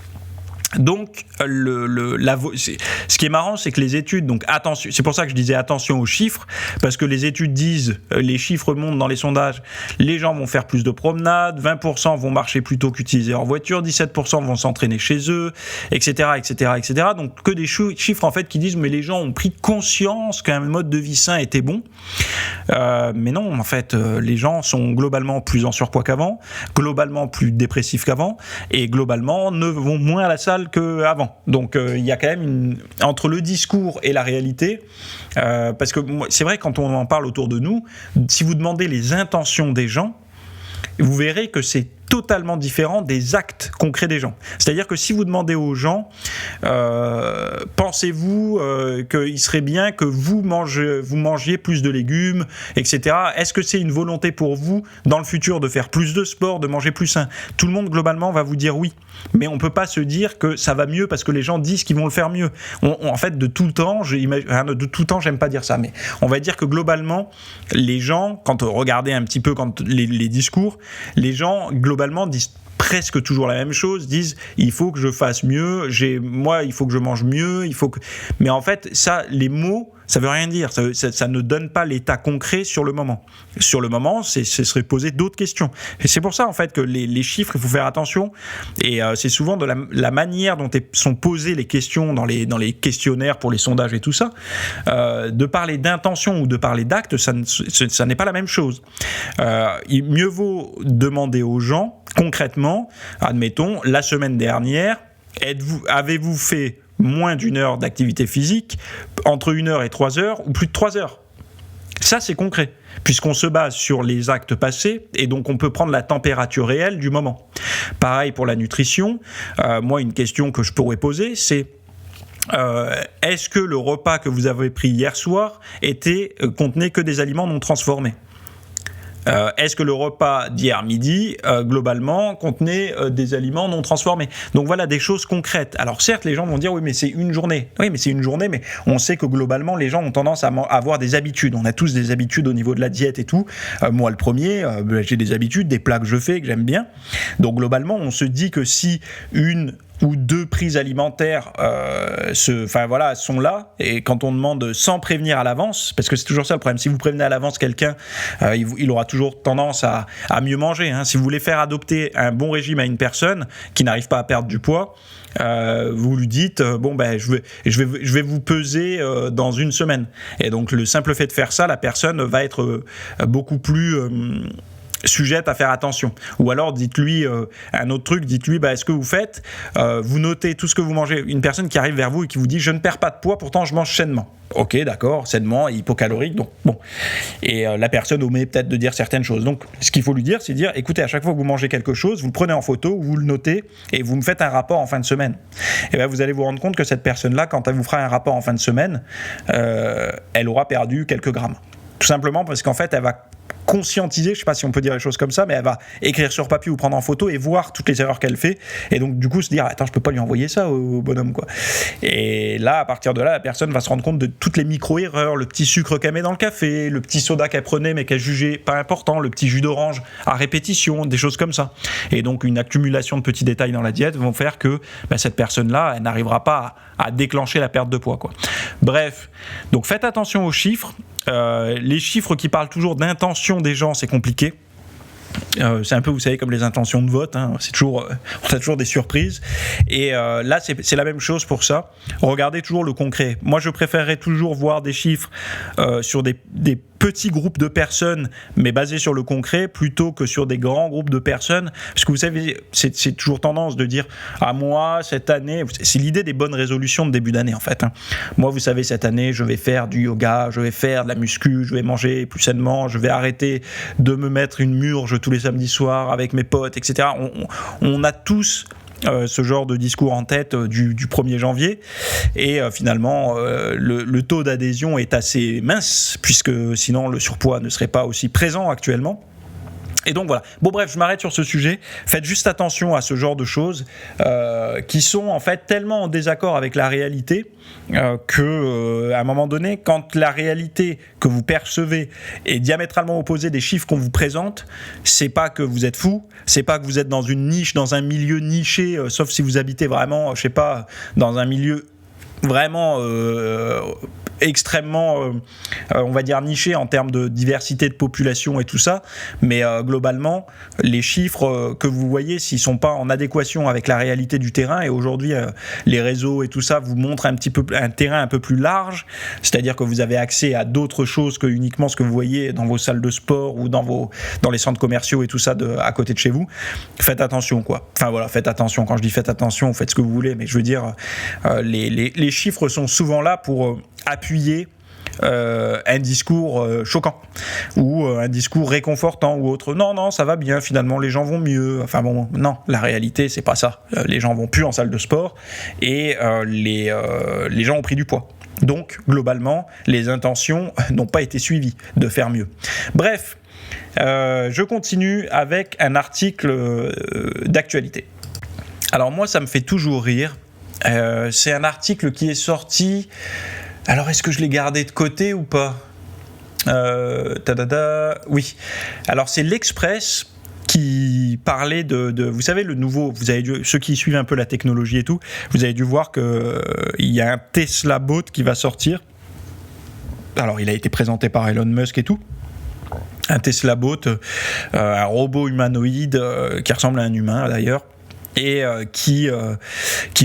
Donc, ce qui est marrant, c'est que les études, donc attention, c'est pour ça que je disais attention aux chiffres, parce que les études disent, les chiffres montent dans les sondages, les gens vont faire plus de promenades, 20% vont marcher plutôt qu'utiliser leur voiture, 17% vont s'entraîner chez eux, etc., etc., etc. Donc, que des chiffres en fait qui disent, mais les gens ont pris conscience qu'un mode de vie sain était bon. Mais non, en fait, les gens sont globalement plus en surpoids qu'avant, globalement plus dépressifs qu'avant, et globalement ne vont moins à la salle qu'avant. Donc il y a quand même entre le discours et la réalité, parce que c'est vrai, quand on en parle autour de nous, si vous demandez les intentions des gens, vous verrez que c'est totalement différent des actes concrets des gens. C'est-à-dire que si vous demandez aux gens, pensez-vous qu'il serait bien que vous mangiez plus de légumes, etc. Est-ce que c'est une volonté pour vous, dans le futur, de faire plus de sport, de manger plus sain ? Tout le monde, globalement, va vous dire oui. Mais on ne peut pas se dire que ça va mieux parce que les gens disent qu'ils vont le faire mieux. En fait, de tout temps, j'aime pas dire ça, mais on va dire que globalement, les gens, quand on regardait un petit peu les discours, les gens, globalement, disent presque toujours la même chose, disent il faut que je fasse mieux, il faut que je mange mieux, mais en fait, ça, les mots, ça veut rien dire, ça ne donne pas l'état concret sur le moment. Sur le moment, ce serait poser d'autres questions. Et c'est pour ça, en fait, que les chiffres, il faut faire attention, et c'est souvent de la manière dont sont posées les questions dans les questionnaires pour les sondages et tout ça, de parler d'intention ou de parler d'acte, ça n'est pas la même chose. Mieux vaut demander aux gens, concrètement, admettons, la semaine dernière, avez-vous fait moins d'1 heure d'activité physique, entre 1 heure et 3 heures, ou plus de 3 heures ? Ça, c'est concret, puisqu'on se base sur les actes passés, et donc on peut prendre la température réelle du moment. Pareil pour la nutrition. Moi, une question que je pourrais poser, c'est est-ce que le repas que vous avez pris hier soir contenait que des aliments non transformés ? Est-ce que le repas d'hier midi, globalement, contenait des aliments non transformés ? Donc voilà, des choses concrètes. Alors certes, les gens vont dire, oui, mais c'est une journée. Oui, mais c'est une journée, mais on sait que globalement, les gens ont tendance à avoir des habitudes. On a tous des habitudes au niveau de la diète et tout. Moi, le premier, j'ai des habitudes, des plats que je fais, que j'aime bien. Donc globalement, on se dit que si une ou 2 prises alimentaires sont là, et quand on demande sans prévenir à l'avance, parce que c'est toujours ça le problème, si vous prévenez à l'avance quelqu'un, il aura toujours tendance à mieux manger, hein. Si vous voulez faire adopter un bon régime à une personne qui n'arrive pas à perdre du poids, vous lui dites je vais vous peser dans 1 semaine, et donc le simple fait de faire ça, la personne va être beaucoup plus sujette à faire attention. Ou alors dites-lui un autre truc, dites-lui est-ce que vous faites, vous notez tout ce que vous mangez. Une personne qui arrive vers vous et qui vous dit je ne perds pas de poids, pourtant je mange sainement. Ok, d'accord, sainement et hypocalorique, donc bon. Et la personne omet peut-être de dire certaines choses. Donc ce qu'il faut lui dire, c'est dire écoutez, à chaque fois que vous mangez quelque chose, vous le prenez en photo, vous le notez et vous me faites un rapport en fin de semaine. Et bien vous allez vous rendre compte que cette personne-là, quand elle vous fera un rapport en fin de semaine, elle aura perdu quelques grammes. Tout simplement parce qu'en fait, elle va conscientiser, je ne sais pas si on peut dire les choses comme ça, mais elle va écrire sur papier ou prendre en photo et voir toutes les erreurs qu'elle fait, et donc du coup se dire attends, je peux pas lui envoyer ça au bonhomme, quoi. Et là, à partir de là, la personne va se rendre compte de toutes les micro-erreurs, le petit sucre qu'elle met dans le café, le petit soda qu'elle prenait mais qu'elle jugeait pas important, le petit jus d'orange à répétition, des choses comme ça. Et donc une accumulation de petits détails dans la diète vont faire que cette personne-là, elle n'arrivera pas à déclencher la perte de poids, quoi. Bref, donc faites attention aux chiffres. Les chiffres qui parlent toujours d'intention des gens, c'est compliqué. C'est un peu, vous savez, comme les intentions de vote, hein. On a toujours des surprises. Et là, c'est la même chose pour ça. Regardez toujours le concret. Moi, je préférerais toujours voir des chiffres sur des petits groupes de personnes, mais basés sur le concret, plutôt que sur des grands groupes de personnes. Parce que vous savez, c'est toujours tendance de dire moi, cette année, c'est l'idée des bonnes résolutions de début d'année, en fait, hein. Moi, vous savez, cette année, je vais faire du yoga, je vais faire de la muscu, je vais manger plus sainement, je vais arrêter de me mettre une murge tous les samedis soirs avec mes potes, etc. On a tous ce genre de discours en tête du 1er janvier. Et finalement, le taux d'adhésion est assez mince, puisque sinon le surpoids ne serait pas aussi présent actuellement. Et donc voilà. Bon bref, je m'arrête sur ce sujet. Faites juste attention à ce genre de choses qui sont en fait tellement en désaccord avec la réalité que à un moment donné, quand la réalité que vous percevez est diamétralement opposée des chiffres qu'on vous présente, c'est pas que vous êtes fou, c'est pas que vous êtes dans une niche, dans un milieu niché, sauf si vous habitez vraiment, je sais pas, dans un milieu vraiment extrêmement, on va dire, niché en termes de diversité de population et tout ça, mais globalement, les chiffres que vous voyez, s'ils ne sont pas en adéquation avec la réalité du terrain, et aujourd'hui, les réseaux et tout ça vous montrent un petit peu un terrain un peu plus large, c'est-à-dire que vous avez accès à d'autres choses que uniquement ce que vous voyez dans vos salles de sport ou dans les centres commerciaux et tout ça à côté de chez vous. Faites attention, quoi. Enfin voilà, faites attention. Quand je dis faites attention, faites ce que vous voulez, mais je veux dire, les chiffres sont souvent là pour appuyer un discours choquant ou un discours réconfortant ou autre. Non, ça va bien, finalement, les gens vont mieux. Enfin bon, non, la réalité, c'est pas ça. Les gens vont plus en salle de sport et les gens ont pris du poids. Donc, globalement, les intentions n'ont pas été suivies de faire mieux. Bref, je continue avec un article d'actualité. Alors moi, ça me fait toujours rire. C'est un article qui est sorti... Alors, est-ce que je l'ai gardé de côté ou pas ? Oui. Alors, c'est l'Express qui parlait de vous savez, le nouveau, ceux qui suivent un peu la technologie et tout, vous avez dû voir qu'il y a un Tesla Bot qui va sortir. Alors, il a été présenté par Elon Musk et tout. Un Tesla Bot, un robot humanoïde qui ressemble à un humain d'ailleurs. Et qui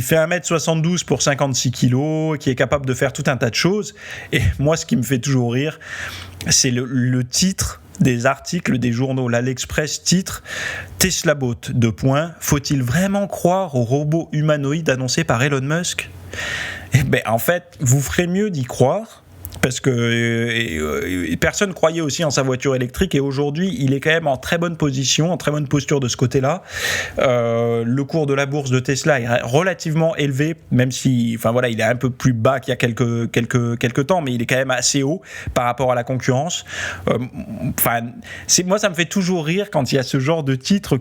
fait 1m72 pour 56 kg, qui est capable de faire tout un tas de choses. Et moi, ce qui me fait toujours rire, c'est le titre des articles des journaux. Là, l'Express titre « Tesla Bot, : faut-il vraiment croire au robot humanoïde annoncé par Elon Musk ?» Eh bien, en fait, vous ferez mieux d'y croire. Parce que personne ne croyait aussi en sa voiture électrique et aujourd'hui il est quand même en très bonne position, en très bonne posture de ce côté-là. Le cours de la bourse de Tesla est relativement élevé, même si, enfin voilà, il est un peu plus bas qu'il y a quelques temps, mais il est quand même assez haut par rapport à la concurrence. Moi ça me fait toujours rire quand il y a ce genre de titre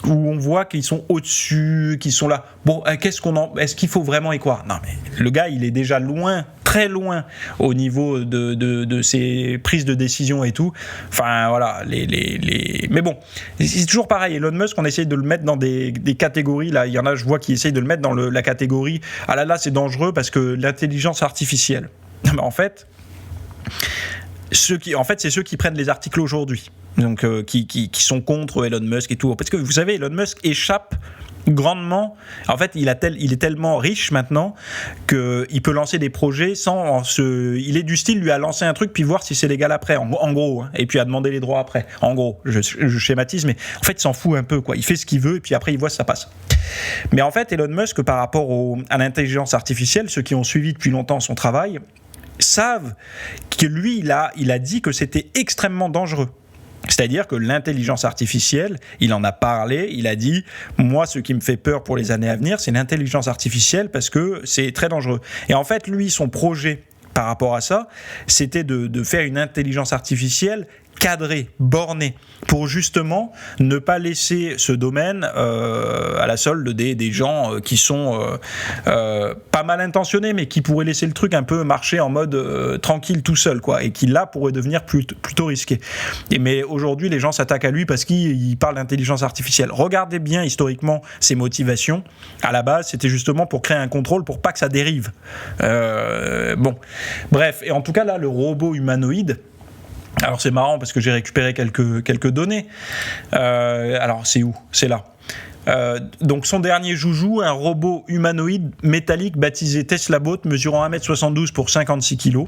où on voit qu'ils sont au-dessus, qu'ils sont là. Bon, est-ce qu'il faut vraiment y croire ? Non, mais le gars il est déjà loin, très loin au niveau de ses prises de décision et tout. Enfin voilà, mais bon, c'est toujours pareil. Elon Musk, on essaye de le mettre dans des catégories. Là, il y en a, je vois, qui essayent de le mettre dans la catégorie. Ah là, c'est dangereux parce que l'intelligence artificielle. Mais en fait, c'est ceux qui prennent les articles aujourd'hui. Donc qui sont contre Elon Musk et tout. Parce que vous savez, Elon Musk échappe grandement. En fait, il est tellement riche maintenant qu'il peut lancer des projets il est du style, lui, à lancer un truc puis voir si c'est légal après, en gros, hein, et puis à demander les droits après. En gros, je schématise, mais en fait, il s'en fout un peu, quoi. Il fait ce qu'il veut et puis après, il voit si ça passe. Mais en fait, Elon Musk, par rapport à l'intelligence artificielle, ceux qui ont suivi depuis longtemps son travail savent que lui, il a dit que c'était extrêmement dangereux. C'est-à-dire que l'intelligence artificielle, il en a parlé, il a dit « Moi, ce qui me fait peur pour les années à venir, c'est l'intelligence artificielle parce que c'est très dangereux. » Et en fait, lui, son projet par rapport à ça, c'était de faire une intelligence artificielle cadré, borné, pour justement ne pas laisser ce domaine à la solde des gens qui sont pas mal intentionnés, mais qui pourraient laisser le truc un peu marcher en mode tranquille tout seul, quoi, et qui là pourrait devenir plutôt risqué. Mais aujourd'hui, les gens s'attaquent à lui parce qu'il parle d'intelligence artificielle. Regardez bien historiquement ses motivations. À la base, c'était justement pour créer un contrôle pour pas que ça dérive. Bon, bref, et en tout cas là, le robot humanoïde. Alors c'est marrant parce que j'ai récupéré quelques données. Alors c'est où ? C'est là. Donc son dernier joujou, un robot humanoïde métallique baptisé Tesla Bot, mesurant 1m72 pour 56 kg.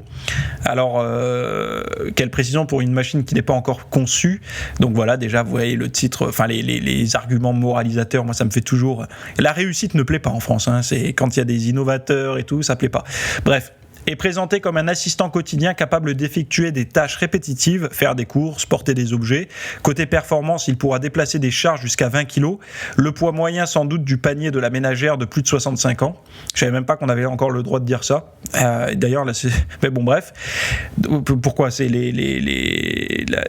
Alors, quelle précision pour une machine qui n'est pas encore conçue. Donc voilà, déjà vous voyez le titre, enfin les arguments moralisateurs, moi ça me fait toujours... La réussite ne plaît pas en France, hein. C'est quand il y a des innovateurs et tout, ça plaît pas. Bref. est présenté comme un assistant quotidien capable d'effectuer des tâches répétitives, faire des courses, porter des objets. Côté performance, il pourra déplacer des charges jusqu'à 20 kg. Le poids moyen sans doute du panier de la ménagère de plus de 65 ans. Je savais même pas qu'on avait encore le droit de dire ça. D'ailleurs, là, c'est... Mais bon, bref. Pourquoi ? C'est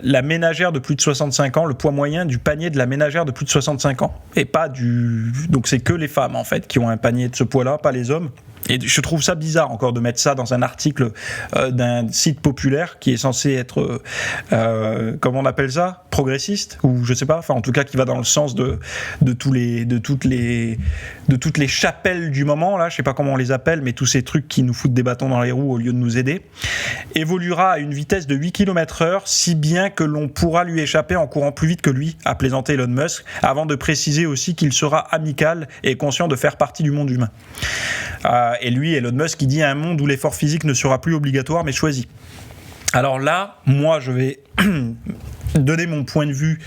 la ménagère de plus de 65 ans, le poids moyen du panier de la ménagère de plus de 65 ans. Et pas du... Donc c'est que les femmes, en fait, qui ont un panier de ce poids-là, pas les hommes. Et je trouve ça bizarre encore de mettre ça dans un article d'un site populaire qui est censé être, comment on appelle ça, progressiste, ou je sais pas, enfin en tout cas qui va dans le sens de toutes les chapelles du moment, là, je sais pas comment on les appelle, mais tous ces trucs qui nous foutent des bâtons dans les roues au lieu de nous aider, évoluera à une vitesse de 8 km/h, si bien que l'on pourra lui échapper en courant plus vite que lui, a plaisanté Elon Musk, avant de préciser aussi qu'il sera amical et conscient de faire partie du monde humain. Et lui, Elon Musk, il dit un monde où l'effort physique ne sera plus obligatoire mais choisi. Alors là, moi, je vais donner mon point de vue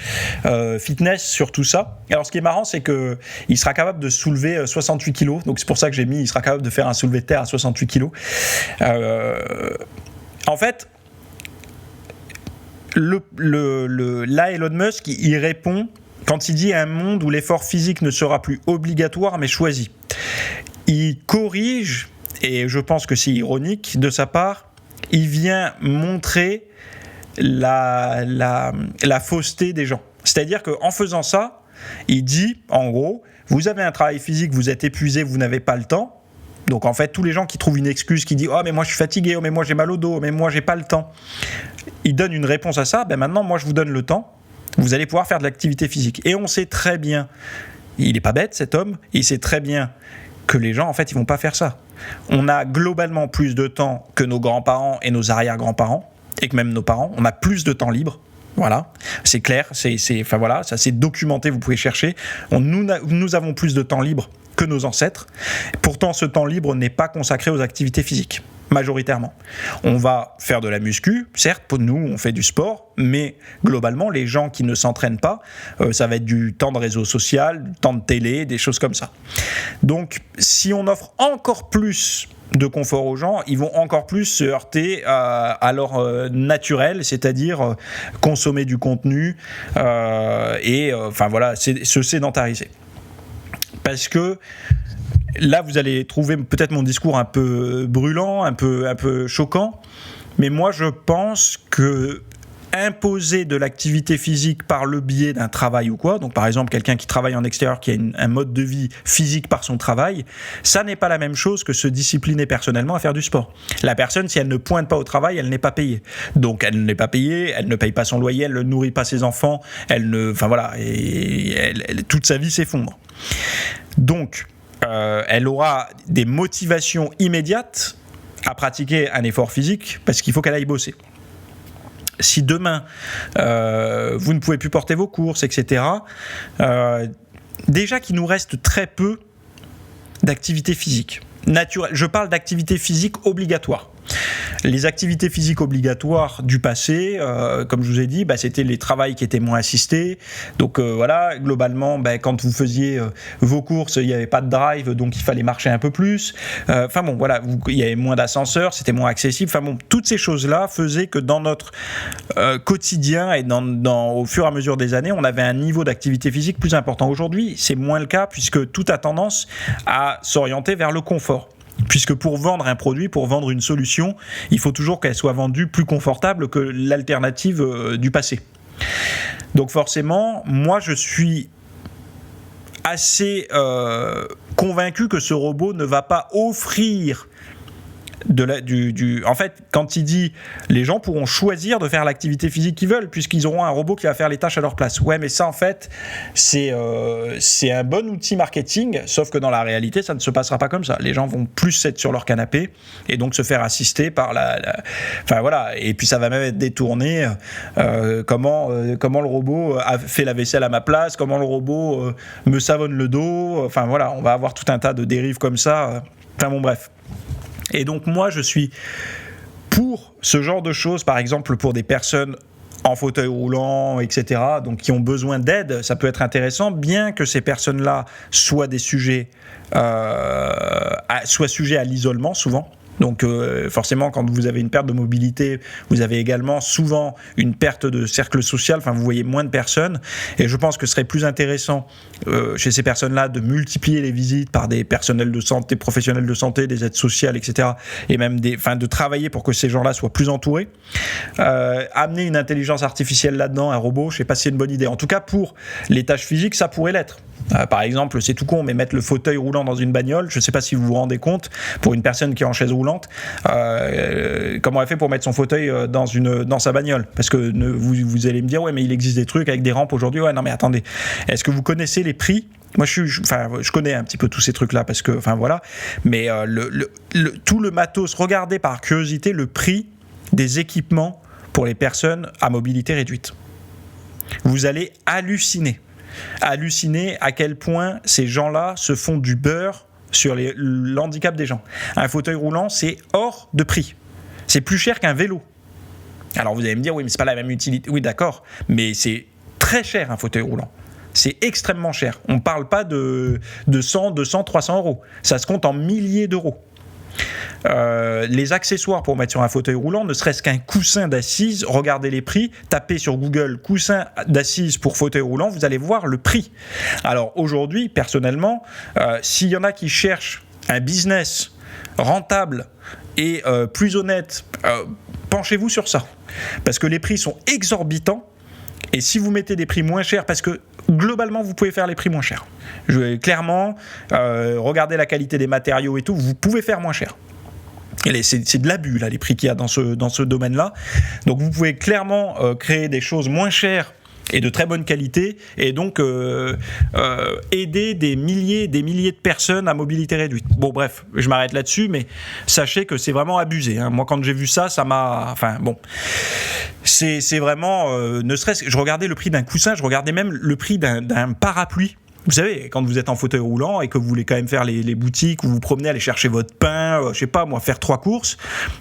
fitness sur tout ça. Alors ce qui est marrant, c'est qu'il sera capable de soulever 68 kg. Donc c'est pour ça que j'ai mis, il sera capable de faire un soulevé de terre à 68 kg. En fait, là, Elon Musk, il répond quand il dit un monde où l'effort physique ne sera plus obligatoire mais choisi. Il corrige, et je pense que c'est ironique de sa part, il vient montrer la fausseté des gens. C'est-à-dire qu'en faisant ça, il dit, en gros, vous avez un travail physique, vous êtes épuisé, vous n'avez pas le temps. Donc en fait, tous les gens qui trouvent une excuse, qui disent « Oh mais moi je suis fatigué, oh mais moi j'ai mal au dos, oh mais moi j'ai pas le temps », il donne une réponse à ça. Ben maintenant, moi je vous donne le temps, vous allez pouvoir faire de l'activité physique. Et on sait très bien, il n'est pas bête cet homme, il sait très bien que les gens, en fait, ils vont pas faire ça. On a globalement plus de temps que nos grands-parents et nos arrière-grands-parents, et que même nos parents. On a plus de temps libre. Voilà, c'est clair, enfin voilà, ça c'est documenté, vous pouvez chercher. Nous avons plus de temps libre que nos ancêtres. Pourtant, ce temps libre n'est pas consacré aux activités physiques, majoritairement. On va faire de la muscu, certes, pour nous, on fait du sport, mais globalement, les gens qui ne s'entraînent pas, ça va être du temps de réseau social, du temps de télé, des choses comme ça. Donc, si on offre encore plus de confort aux gens, ils vont encore plus se heurter à leur naturel, c'est-à-dire consommer du contenu enfin voilà, se sédentariser. Parce que là, vous allez trouver peut-être mon discours un peu brûlant, un peu choquant, mais moi je pense que imposer de l'activité physique par le biais d'un travail ou quoi, donc par exemple quelqu'un qui travaille en extérieur, qui a un mode de vie physique par son travail, ça n'est pas la même chose que se discipliner personnellement à faire du sport. La personne, si elle ne pointe pas au travail, elle n'est pas payée. Donc elle n'est pas payée, elle ne paye pas son loyer, elle ne nourrit pas ses enfants, enfin voilà, et toute sa vie s'effondre. Donc elle aura des motivations immédiates à pratiquer un effort physique parce qu'il faut qu'elle aille bosser. Si demain, vous ne pouvez plus porter vos courses, etc., déjà qu'il nous reste très peu d'activité physique. Je parle d'activité physique obligatoire. Les activités physiques obligatoires du passé, comme je vous ai dit, c'était les travails qui étaient moins assistés. Donc voilà, globalement, quand vous faisiez vos courses, il n'y avait pas de drive, donc il fallait marcher un peu plus. Enfin bon, voilà, il y avait moins d'ascenseurs, c'était moins accessible. Enfin bon, toutes ces choses-là faisaient que dans notre quotidien et au fur et à mesure des années, on avait un niveau d'activité physique plus important. Aujourd'hui, c'est moins le cas puisque tout a tendance à s'orienter vers le confort. Puisque pour vendre un produit, pour vendre une solution, il faut toujours qu'elle soit vendue plus confortable que l'alternative du passé. Donc forcément, moi je suis assez convaincu que ce robot ne va pas offrir en fait, quand il dit les gens pourront choisir de faire l'activité physique qu'ils veulent puisqu'ils auront un robot qui va faire les tâches à leur place. Ouais, mais ça en fait, c'est un bon outil marketing, sauf que dans la réalité, ça ne se passera pas comme ça. Les gens vont plus être sur leur canapé et donc se faire assister par enfin voilà. Et puis ça va même être détourné. Comment le robot a fait la vaisselle à ma place, comment le robot me savonne le dos. Enfin voilà, on va avoir tout un tas de dérives comme ça. Enfin bon, bref. Et donc moi je suis pour ce genre de choses, par exemple pour des personnes en fauteuil roulant, etc., donc qui ont besoin d'aide, ça peut être intéressant, bien que ces personnes-là soient sujets à l'isolement souvent. Donc forcément, quand vous avez une perte de mobilité, vous avez également souvent une perte de cercle social, enfin vous voyez moins de personnes, et je pense que ce serait plus intéressant chez ces personnes-là de multiplier les visites par des personnels de santé, professionnels de santé, des aides sociales, etc. et même de travailler pour que ces gens-là soient plus entourés. Amener une intelligence artificielle là-dedans, un robot, je sais pas si c'est une bonne idée. En tout cas, pour les tâches physiques, ça pourrait l'être. Par exemple, c'est tout con, mais mettre le fauteuil roulant dans une bagnole, je ne sais pas si vous vous rendez compte, pour une personne qui est en chaise roulante, comment elle fait pour mettre son fauteuil dans sa bagnole? Parce que vous allez me dire, ouais, mais il existe des trucs avec des rampes aujourd'hui. Ouais, non, mais attendez, est-ce que vous connaissez les prix? Moi, je connais un petit peu tous ces trucs-là, parce que, voilà, mais tout le matos, regardez par curiosité le prix des équipements pour les personnes à mobilité réduite. Vous allez halluciner à quel point ces gens-là se font du beurre sur l'handicap des gens. Un fauteuil roulant, c'est hors de prix. C'est plus cher qu'un vélo. Alors vous allez me dire, oui, mais c'est pas la même utilité. Oui, d'accord, mais c'est très cher un fauteuil roulant. C'est extrêmement cher. On ne parle pas de 100, 200, 300 euros. Ça se compte en milliers d'euros. Les accessoires pour mettre sur un fauteuil roulant, ne serait-ce qu'un coussin d'assise, regardez les prix, tapez sur Google coussin d'assise pour fauteuil roulant, vous allez voir le prix. Alors aujourd'hui, personnellement, s'il y en a qui cherchent un business rentable et plus honnête, penchez-vous sur ça, parce que les prix sont exorbitants. Et si vous mettez des prix moins chers, parce que globalement vous pouvez faire les prix moins chers, clairement, regardez la qualité des matériaux et tout, vous pouvez faire moins cher. Et c'est de l'abus là, les prix qu'il y a dans ce domaine-là. Donc vous pouvez clairement créer des choses moins chères et de très bonne qualité, et donc aider des milliers de personnes à mobilité réduite. Bon bref, je m'arrête là-dessus, mais sachez que c'est vraiment abusé, hein. Moi quand j'ai vu ça m'a... Enfin bon... C'est vraiment... ne serait-ce que... Je regardais le prix d'un coussin, je regardais même le prix d'un parapluie. Vous savez, quand vous êtes en fauteuil roulant et que vous voulez quand même faire les boutiques, ou vous promenez, aller chercher votre pain, je sais pas moi, faire 3 courses,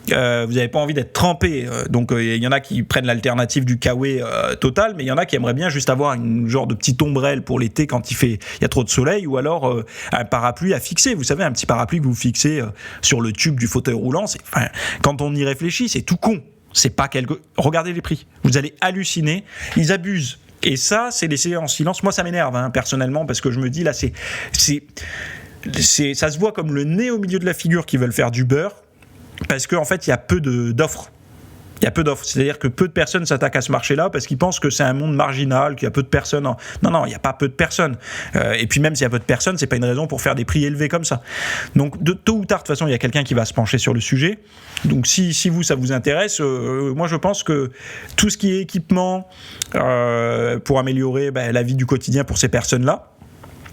vous n'avez pas envie d'être trempé. Donc il y en a qui prennent l'alternative du kawaii total, mais il y en a qui aimeraient bien juste avoir une genre de petite ombrelle pour l'été quand il y a trop de soleil, ou alors un parapluie à fixer. Vous savez, un petit parapluie que vous fixez sur le tube du fauteuil roulant. Quand on y réfléchit, c'est tout con. C'est pas Regardez les prix. Vous allez halluciner. Ils abusent. Et ça, c'est laissé en silence. Moi, ça m'énerve, hein, personnellement, parce que je me dis, là, ça se voit comme le nez au milieu de la figure qui veulent faire du beurre, parce qu'en fait, il y a peu d'offres. Il y a peu d'offres. C'est-à-dire que peu de personnes s'attaquent à ce marché-là parce qu'ils pensent que c'est un monde marginal, qu'il y a peu de personnes. Non, il n'y a pas peu de personnes. Et puis même s'il y a peu de personnes, c'est pas une raison pour faire des prix élevés comme ça. Donc tôt ou tard, de toute façon, il y a quelqu'un qui va se pencher sur le sujet. Donc si ça vous intéresse, moi je pense que tout ce qui est équipement pour améliorer la vie du quotidien pour ces personnes-là,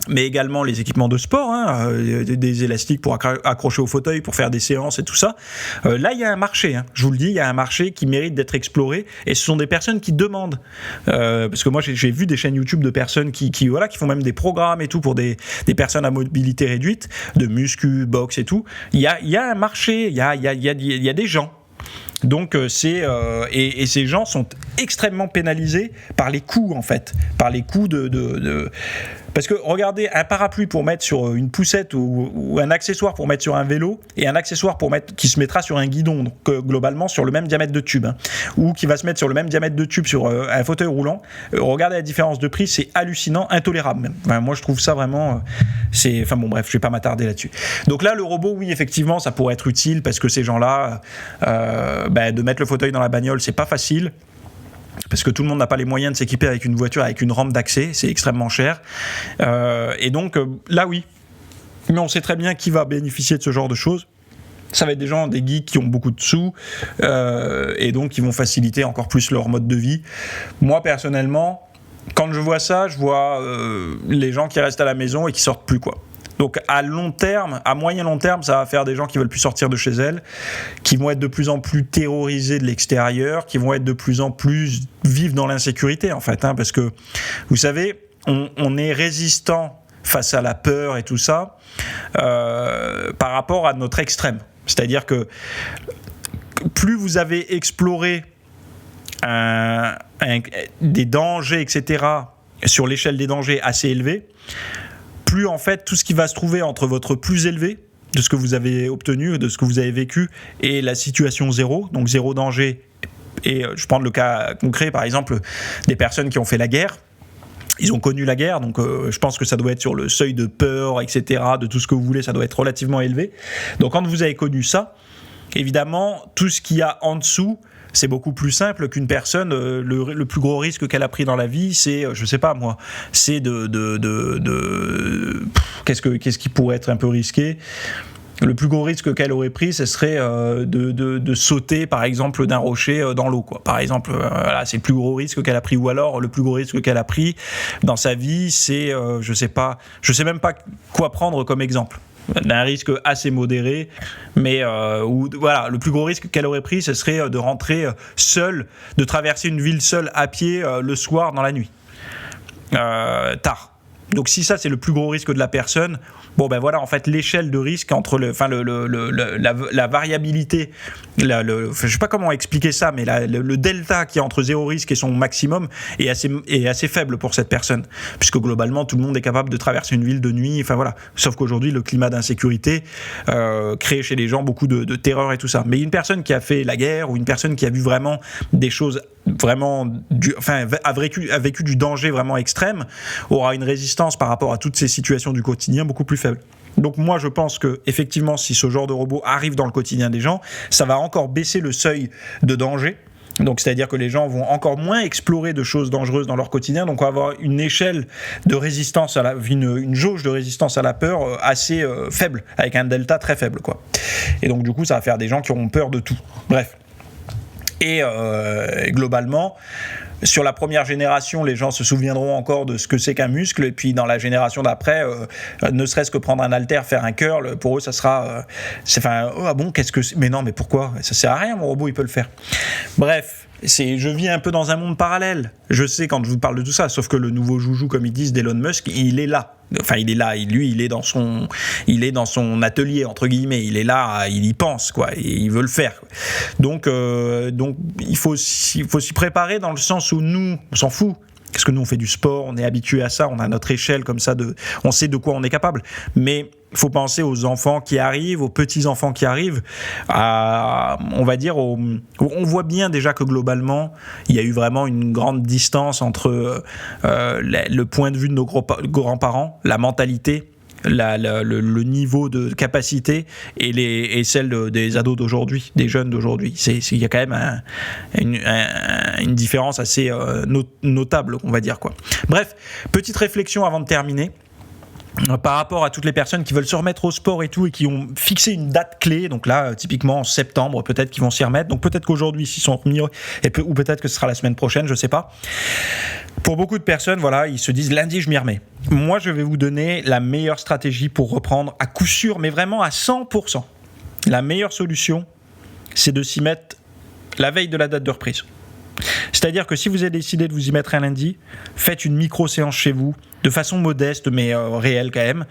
mais également les équipements de sport, hein, des élastiques pour accrocher au fauteuil, pour faire des séances et tout ça. Là, il y a un marché, hein, je vous le dis, il y a un marché qui mérite d'être exploré, et ce sont des personnes qui demandent. Parce que moi, j'ai vu des chaînes YouTube de personnes qui font même des programmes et tout pour des personnes à mobilité réduite, de muscu, boxe et tout. Il y a un marché, il y a des gens. Donc et ces gens sont extrêmement pénalisés par les coûts, en fait, par les coûts de... Parce que regardez, un parapluie pour mettre sur une poussette, ou un accessoire pour mettre sur un vélo, et un accessoire qui se mettra sur un guidon, donc globalement sur le même diamètre de tube, hein, ou qui va se mettre sur le même diamètre de tube sur un fauteuil roulant, regardez la différence de prix, c'est hallucinant, intolérable même. Enfin, moi je trouve ça vraiment... Enfin bon bref, je vais pas m'attarder là-dessus. Donc là, le robot, oui, effectivement, ça pourrait être utile, parce que ces gens-là, de mettre le fauteuil dans la bagnole, c'est pas facile. Parce que tout le monde n'a pas les moyens de s'équiper avec une voiture avec une rampe d'accès, c'est extrêmement cher. Et donc là oui, mais on sait très bien qui va bénéficier de ce genre de choses. Ça va être des gens, des geeks qui ont beaucoup de sous, et donc qui vont faciliter encore plus leur mode de vie. Moi personnellement, quand je vois ça, je vois les gens qui restent à la maison et qui sortent plus, quoi. Donc à moyen long terme, ça va faire des gens qui veulent plus sortir de chez elles, qui vont être de plus en plus terrorisés de l'extérieur, qui vont être de plus en plus vivre dans l'insécurité, en fait, hein, parce que vous savez, on est résistant face à la peur et tout ça par rapport à notre extrême. C'est-à-dire que plus vous avez exploré des dangers, etc., sur l'échelle des dangers assez élevés, plus en fait tout ce qui va se trouver entre votre plus élevé, de ce que vous avez obtenu, de ce que vous avez vécu, et la situation zéro, donc zéro danger. Et je prends le cas concret, par exemple, des personnes qui ont fait la guerre. Ils ont connu la guerre, donc je pense que ça doit être sur le seuil de peur, etc., de tout ce que vous voulez, ça doit être relativement élevé. Donc quand vous avez connu ça, évidemment, tout ce qu'il y a en dessous, c'est beaucoup plus simple qu'une personne. Le plus gros risque qu'elle a pris dans la vie, c'est, je sais pas moi, c'est qu'est-ce qui pourrait être un peu risqué ? Le plus gros risque qu'elle aurait pris, ce serait de sauter, par exemple, d'un rocher dans l'eau, quoi. Par exemple, voilà, c'est le plus gros risque qu'elle a pris. Ou alors, le plus gros risque qu'elle a pris dans sa vie, c'est, je sais même pas quoi prendre comme exemple. D'un risque assez modéré, mais voilà, le plus gros risque qu'elle aurait pris, ce serait de rentrer seule, de traverser une ville seule à pied le soir dans la nuit, tard. Donc si ça c'est le plus gros risque de la personne, bon ben voilà, en fait l'échelle de risque entre la variabilité, je sais pas comment expliquer ça, mais le delta qui est entre zéro risque et son maximum est assez faible pour cette personne, puisque globalement tout le monde est capable de traverser une ville de nuit, enfin voilà, sauf qu'aujourd'hui le climat d'insécurité crée chez les gens beaucoup de terreur et tout ça. Mais une personne qui a fait la guerre, ou une personne qui a vu vraiment des choses vraiment a vécu du danger vraiment extrême, aura une résistance par rapport à toutes ces situations du quotidien beaucoup plus faible. Donc moi je pense que effectivement, si ce genre de robot arrive dans le quotidien des gens, ça va encore baisser le seuil de danger. Donc c'est-à-dire que les gens vont encore moins explorer de choses dangereuses dans leur quotidien, donc on va avoir une échelle de résistance une jauge de résistance à la peur assez faible, avec un delta très faible, quoi. Et donc du coup ça va faire des gens qui auront peur de tout. Bref. Et globalement, sur la première génération, les gens se souviendront encore de ce que c'est qu'un muscle, et puis dans la génération d'après, ne serait-ce que prendre un haltère, faire un curl, pour eux ça sera ah bon, qu'est-ce que c'est ? Mais non, mais pourquoi ? Ça sert à rien, mon robot il peut le faire. Bref, je vis un peu dans un monde parallèle. Je sais quand je vous parle de tout ça, sauf que le nouveau joujou, comme ils disent, d'Elon Musk, il est là. Enfin, il est là. Lui, il est dans son atelier, entre guillemets. Il est là, il y pense, quoi. Et il veut le faire. Donc, il faut s'y préparer, dans le sens où nous, on s'en fout. Parce que nous, on fait du sport, on est habitué à ça, on a notre échelle comme ça, on sait de quoi on est capable. Mais il faut penser aux enfants qui arrivent, aux petits-enfants qui arrivent, on va dire, on voit bien déjà que globalement, il y a eu vraiment une grande distance entre le point de vue de nos grands-parents, la mentalité, le niveau de capacité et celle des ados d'aujourd'hui, des jeunes d'aujourd'hui. Il y a quand même une différence assez notable, on va dire, quoi. Bref, petite réflexion avant de terminer. Par rapport à toutes les personnes qui veulent se remettre au sport et tout, et qui ont fixé une date clé, donc là typiquement en septembre, peut-être qu'ils vont s'y remettre, donc peut-être qu'aujourd'hui s'ils sont remis, ou peut-être que ce sera la semaine prochaine, je sais pas. Pour beaucoup de personnes, voilà, ils se disent lundi je m'y remets. Moi je vais vous donner la meilleure stratégie pour reprendre à coup sûr, mais vraiment à 100%. La meilleure solution, c'est de s'y mettre la veille de la date de reprise. C'est-à-dire que si vous avez décidé de vous y mettre un lundi, faites une micro-séance chez vous, de façon modeste mais réelle quand même.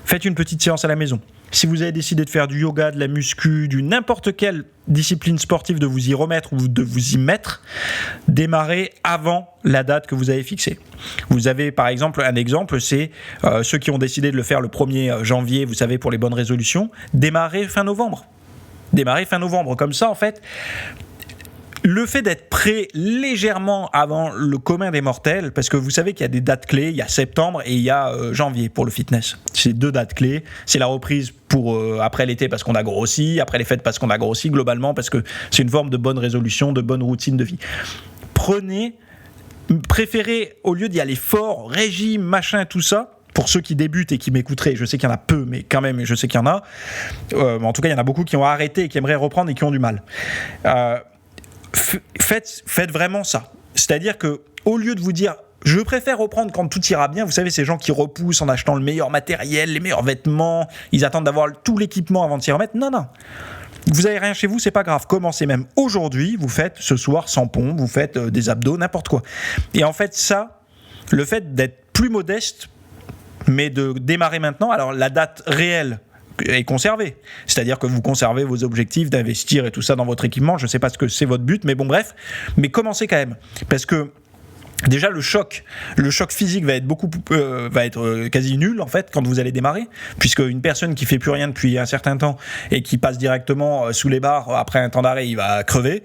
Faites une petite séance à la maison. Si vous avez décidé de faire du yoga, de la muscu, du n'importe quelle discipline sportive, de vous y remettre ou de vous y mettre, démarrez avant la date que vous avez fixée. Vous avez par exemple un exemple, c'est ceux qui ont décidé de le faire le 1er janvier, vous savez, pour les bonnes résolutions, démarrez fin novembre. Comme ça en fait, le fait d'être prêt légèrement avant le commun des mortels, parce que vous savez qu'il y a des dates clés, il y a septembre et il y a janvier pour le fitness. C'est 2 dates clés. C'est la reprise pour après l'été parce qu'on a grossi, après les fêtes parce qu'on a grossi, globalement parce que c'est une forme de bonne résolution, de bonne routine de vie. Préférez, au lieu d'y aller fort, régime, machin, tout ça, pour ceux qui débutent et qui m'écouteraient, je sais qu'il y en a peu, mais quand même, je sais qu'il y en a. En tout cas, il y en a beaucoup qui ont arrêté et qui aimeraient reprendre et qui ont du mal. Faites vraiment ça. C'est-à-dire que au lieu de vous dire je préfère reprendre quand tout ira bien, vous savez, ces gens qui repoussent en achetant le meilleur matériel, les meilleurs vêtements, ils attendent d'avoir tout l'équipement avant de s'y remettre. Non. Vous avez rien chez vous, c'est pas grave. Commencez même aujourd'hui, vous faites ce soir sans pompe, vous faites des abdos, n'importe quoi. Et en fait, ça, le fait d'être plus modeste, mais de démarrer maintenant, alors la date réelle est conservée. C'est-à-dire que vous conservez vos objectifs d'investir et tout ça dans votre équipement. Je ne sais pas ce que c'est votre but, mais bon, bref. Mais commencez quand même. Parce que Déjà le choc physique va être quasi nul en fait quand vous allez démarrer, puisque une personne qui fait plus rien depuis un certain temps et qui passe directement sous les barres après un temps d'arrêt, il va crever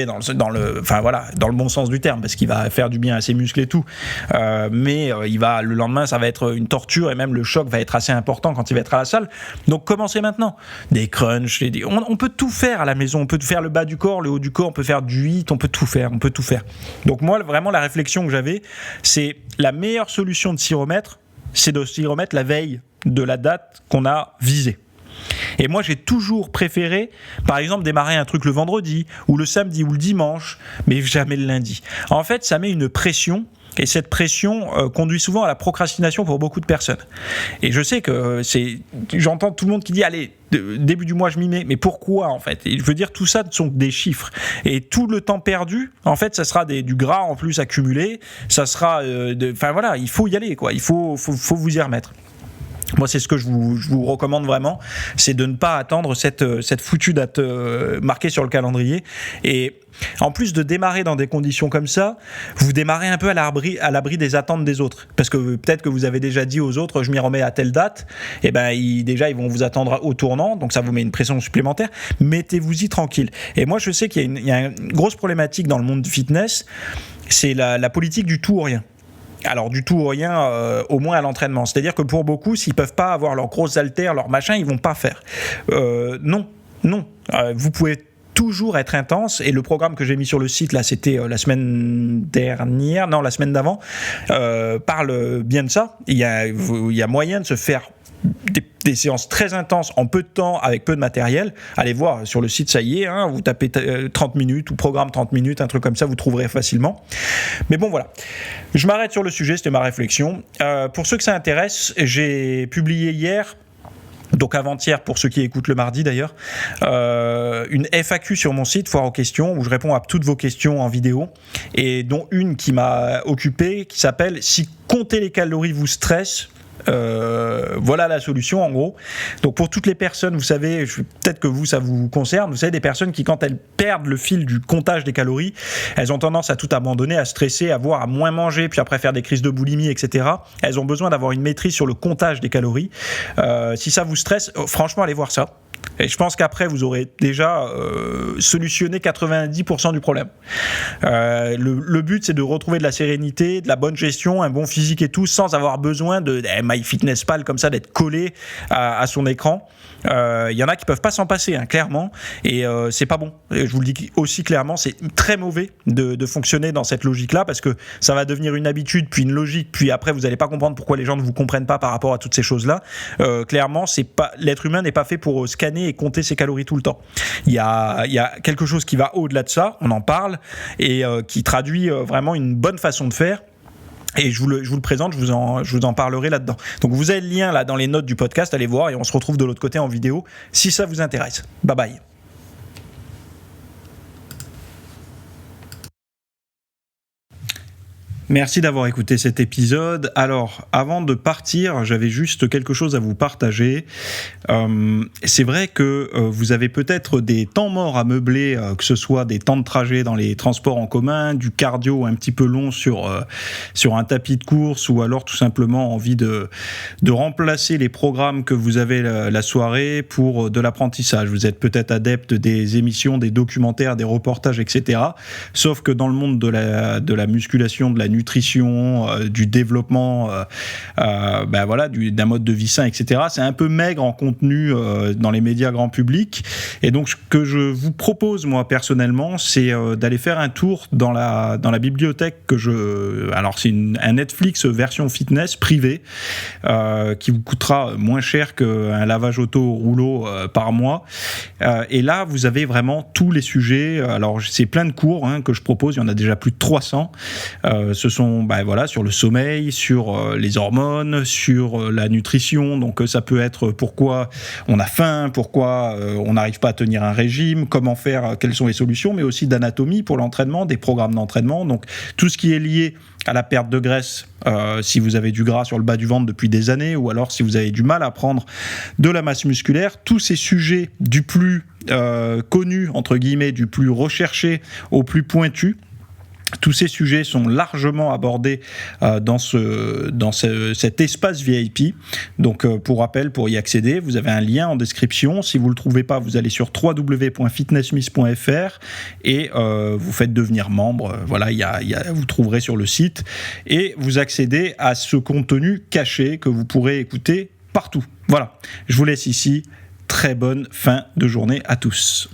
dans le bon sens du terme, parce qu'il va faire du bien à ses muscles et tout, mais le lendemain ça va être une torture, et même le choc va être assez important quand il va être à la salle. Donc commencez maintenant, des crunchs, on peut tout faire à la maison, on peut faire le bas du corps, le haut du corps, on peut faire du HIIT, on peut tout faire. Donc moi vraiment la réflexion que j'avais, c'est la meilleure solution de s'y remettre, c'est de s'y remettre la veille de la date qu'on a visée. Et moi j'ai toujours préféré par exemple démarrer un truc le vendredi ou le samedi ou le dimanche, mais jamais le lundi. En fait ça met une pression, et cette pression conduit souvent à la procrastination pour beaucoup de personnes. Et je sais que j'entends tout le monde qui dit allez, début du mois je m'y mets, mais pourquoi en fait? Et je veux dire, tout ça sont des chiffres, et tout le temps perdu en fait ça sera du gras en plus accumulé, ça sera il faut y aller quoi, il faut vous y remettre. Moi, c'est ce que je vous recommande vraiment, c'est de ne pas attendre cette foutue date marquée sur le calendrier. Et en plus de démarrer dans des conditions comme ça, vous démarrez un peu à l'abri des attentes des autres. Parce que peut-être que vous avez déjà dit aux autres, je m'y remets à telle date, et ils vont vous attendre au tournant, donc ça vous met une pression supplémentaire. Mettez-vous-y tranquille. Et moi, je sais qu'il y a une grosse problématique dans le monde du fitness, c'est la politique du tout ou rien. Alors du tout ou rien, au moins à l'entraînement. C'est-à-dire que pour beaucoup, s'ils peuvent pas avoir leurs grosses haltères, leurs machins, ils vont pas faire. Non. Vous pouvez toujours être intense, et le programme que j'ai mis sur le site là, c'était la semaine d'avant, parle bien de ça. Il y a moyen de se faire des séances très intenses en peu de temps avec peu de matériel. Allez voir sur le site, ça y est, vous tapez 30 minutes ou programme 30 minutes, un truc comme ça, vous trouverez facilement. Mais bon voilà, je m'arrête sur le sujet, c'était ma réflexion. Pour ceux que ça intéresse, j'ai publié hier, donc avant-hier pour ceux qui écoutent le mardi d'ailleurs, une FAQ sur mon site Foire aux questions, où je réponds à toutes vos questions en vidéo, et dont une qui m'a occupé, qui s'appelle « Si compter les calories vous stresse », voilà la solution en gros. Donc pour toutes les personnes, vous savez, peut-être que ça vous concerne, vous savez, des personnes qui, quand elles perdent le fil du comptage des calories, elles ont tendance à tout abandonner, à stresser, à moins manger, puis après faire des crises de boulimie, etc. Elles ont besoin d'avoir une maîtrise sur le comptage des calories. Si ça vous stresse, franchement, allez voir ça. Et je pense qu'après, vous aurez déjà solutionné 90% du problème. Le but, c'est de retrouver de la sérénité, de la bonne gestion, un bon physique et tout, sans avoir besoin de MyFitnessPal comme ça, d'être collé à son écran. Il y en a qui peuvent pas s'en passer, clairement, et c'est pas bon. Et je vous le dis aussi clairement, c'est très mauvais de fonctionner dans cette logique-là, parce que ça va devenir une habitude, puis une logique, puis après vous allez pas comprendre pourquoi les gens ne vous comprennent pas par rapport à toutes ces choses-là. Clairement, l'être humain n'est pas fait pour scanner et compter ses calories tout le temps. Il y a quelque chose qui va au-delà de ça, on en parle, et qui traduit vraiment une bonne façon de faire. Et je vous le présente, je vous en parlerai là-dedans. Donc vous avez le lien là dans les notes du podcast, allez voir, et on se retrouve de l'autre côté en vidéo si ça vous intéresse. Bye bye. Merci d'avoir écouté cet épisode. Alors, avant de partir, j'avais juste quelque chose à vous partager. C'est vrai que vous avez peut-être des temps morts à meubler, que ce soit des temps de trajet dans les transports en commun, du cardio un petit peu long sur un tapis de course, ou alors tout simplement envie de remplacer les programmes que vous avez la soirée pour de l'apprentissage. Vous êtes peut-être adepte des émissions, des documentaires, des reportages, etc. Sauf que dans le monde de la musculation, de la nutrition, du développement, d'un mode de vie sain, etc. C'est un peu maigre en contenu dans les médias grand public. Et donc, ce que je vous propose, moi, personnellement, c'est d'aller faire un tour dans la bibliothèque alors, c'est un Netflix version fitness privée qui vous coûtera moins cher qu'un lavage auto au rouleau par mois. Et là, vous avez vraiment tous les sujets. Alors, c'est plein de cours que je propose. Il y en a déjà plus de 300. Ce sont sur le sommeil, sur les hormones, sur la nutrition. Donc ça peut être pourquoi on a faim, pourquoi on n'arrive pas à tenir un régime, comment faire, quelles sont les solutions, mais aussi d'anatomie pour l'entraînement, des programmes d'entraînement. Donc tout ce qui est lié à la perte de graisse, si vous avez du gras sur le bas du ventre depuis des années, ou alors si vous avez du mal à prendre de la masse musculaire, tous ces sujets du plus connu, entre guillemets, du plus recherché au plus pointu, Tous ces sujets sont largement abordés dans cet espace VIP. Donc, pour rappel, pour y accéder, vous avez un lien en description. Si vous ne le trouvez pas, vous allez sur www.fitnessmiss.fr et vous faites devenir membre. Voilà, vous trouverez sur le site. Et vous accédez à ce contenu caché que vous pourrez écouter partout. Voilà, je vous laisse ici. Très bonne fin de journée à tous.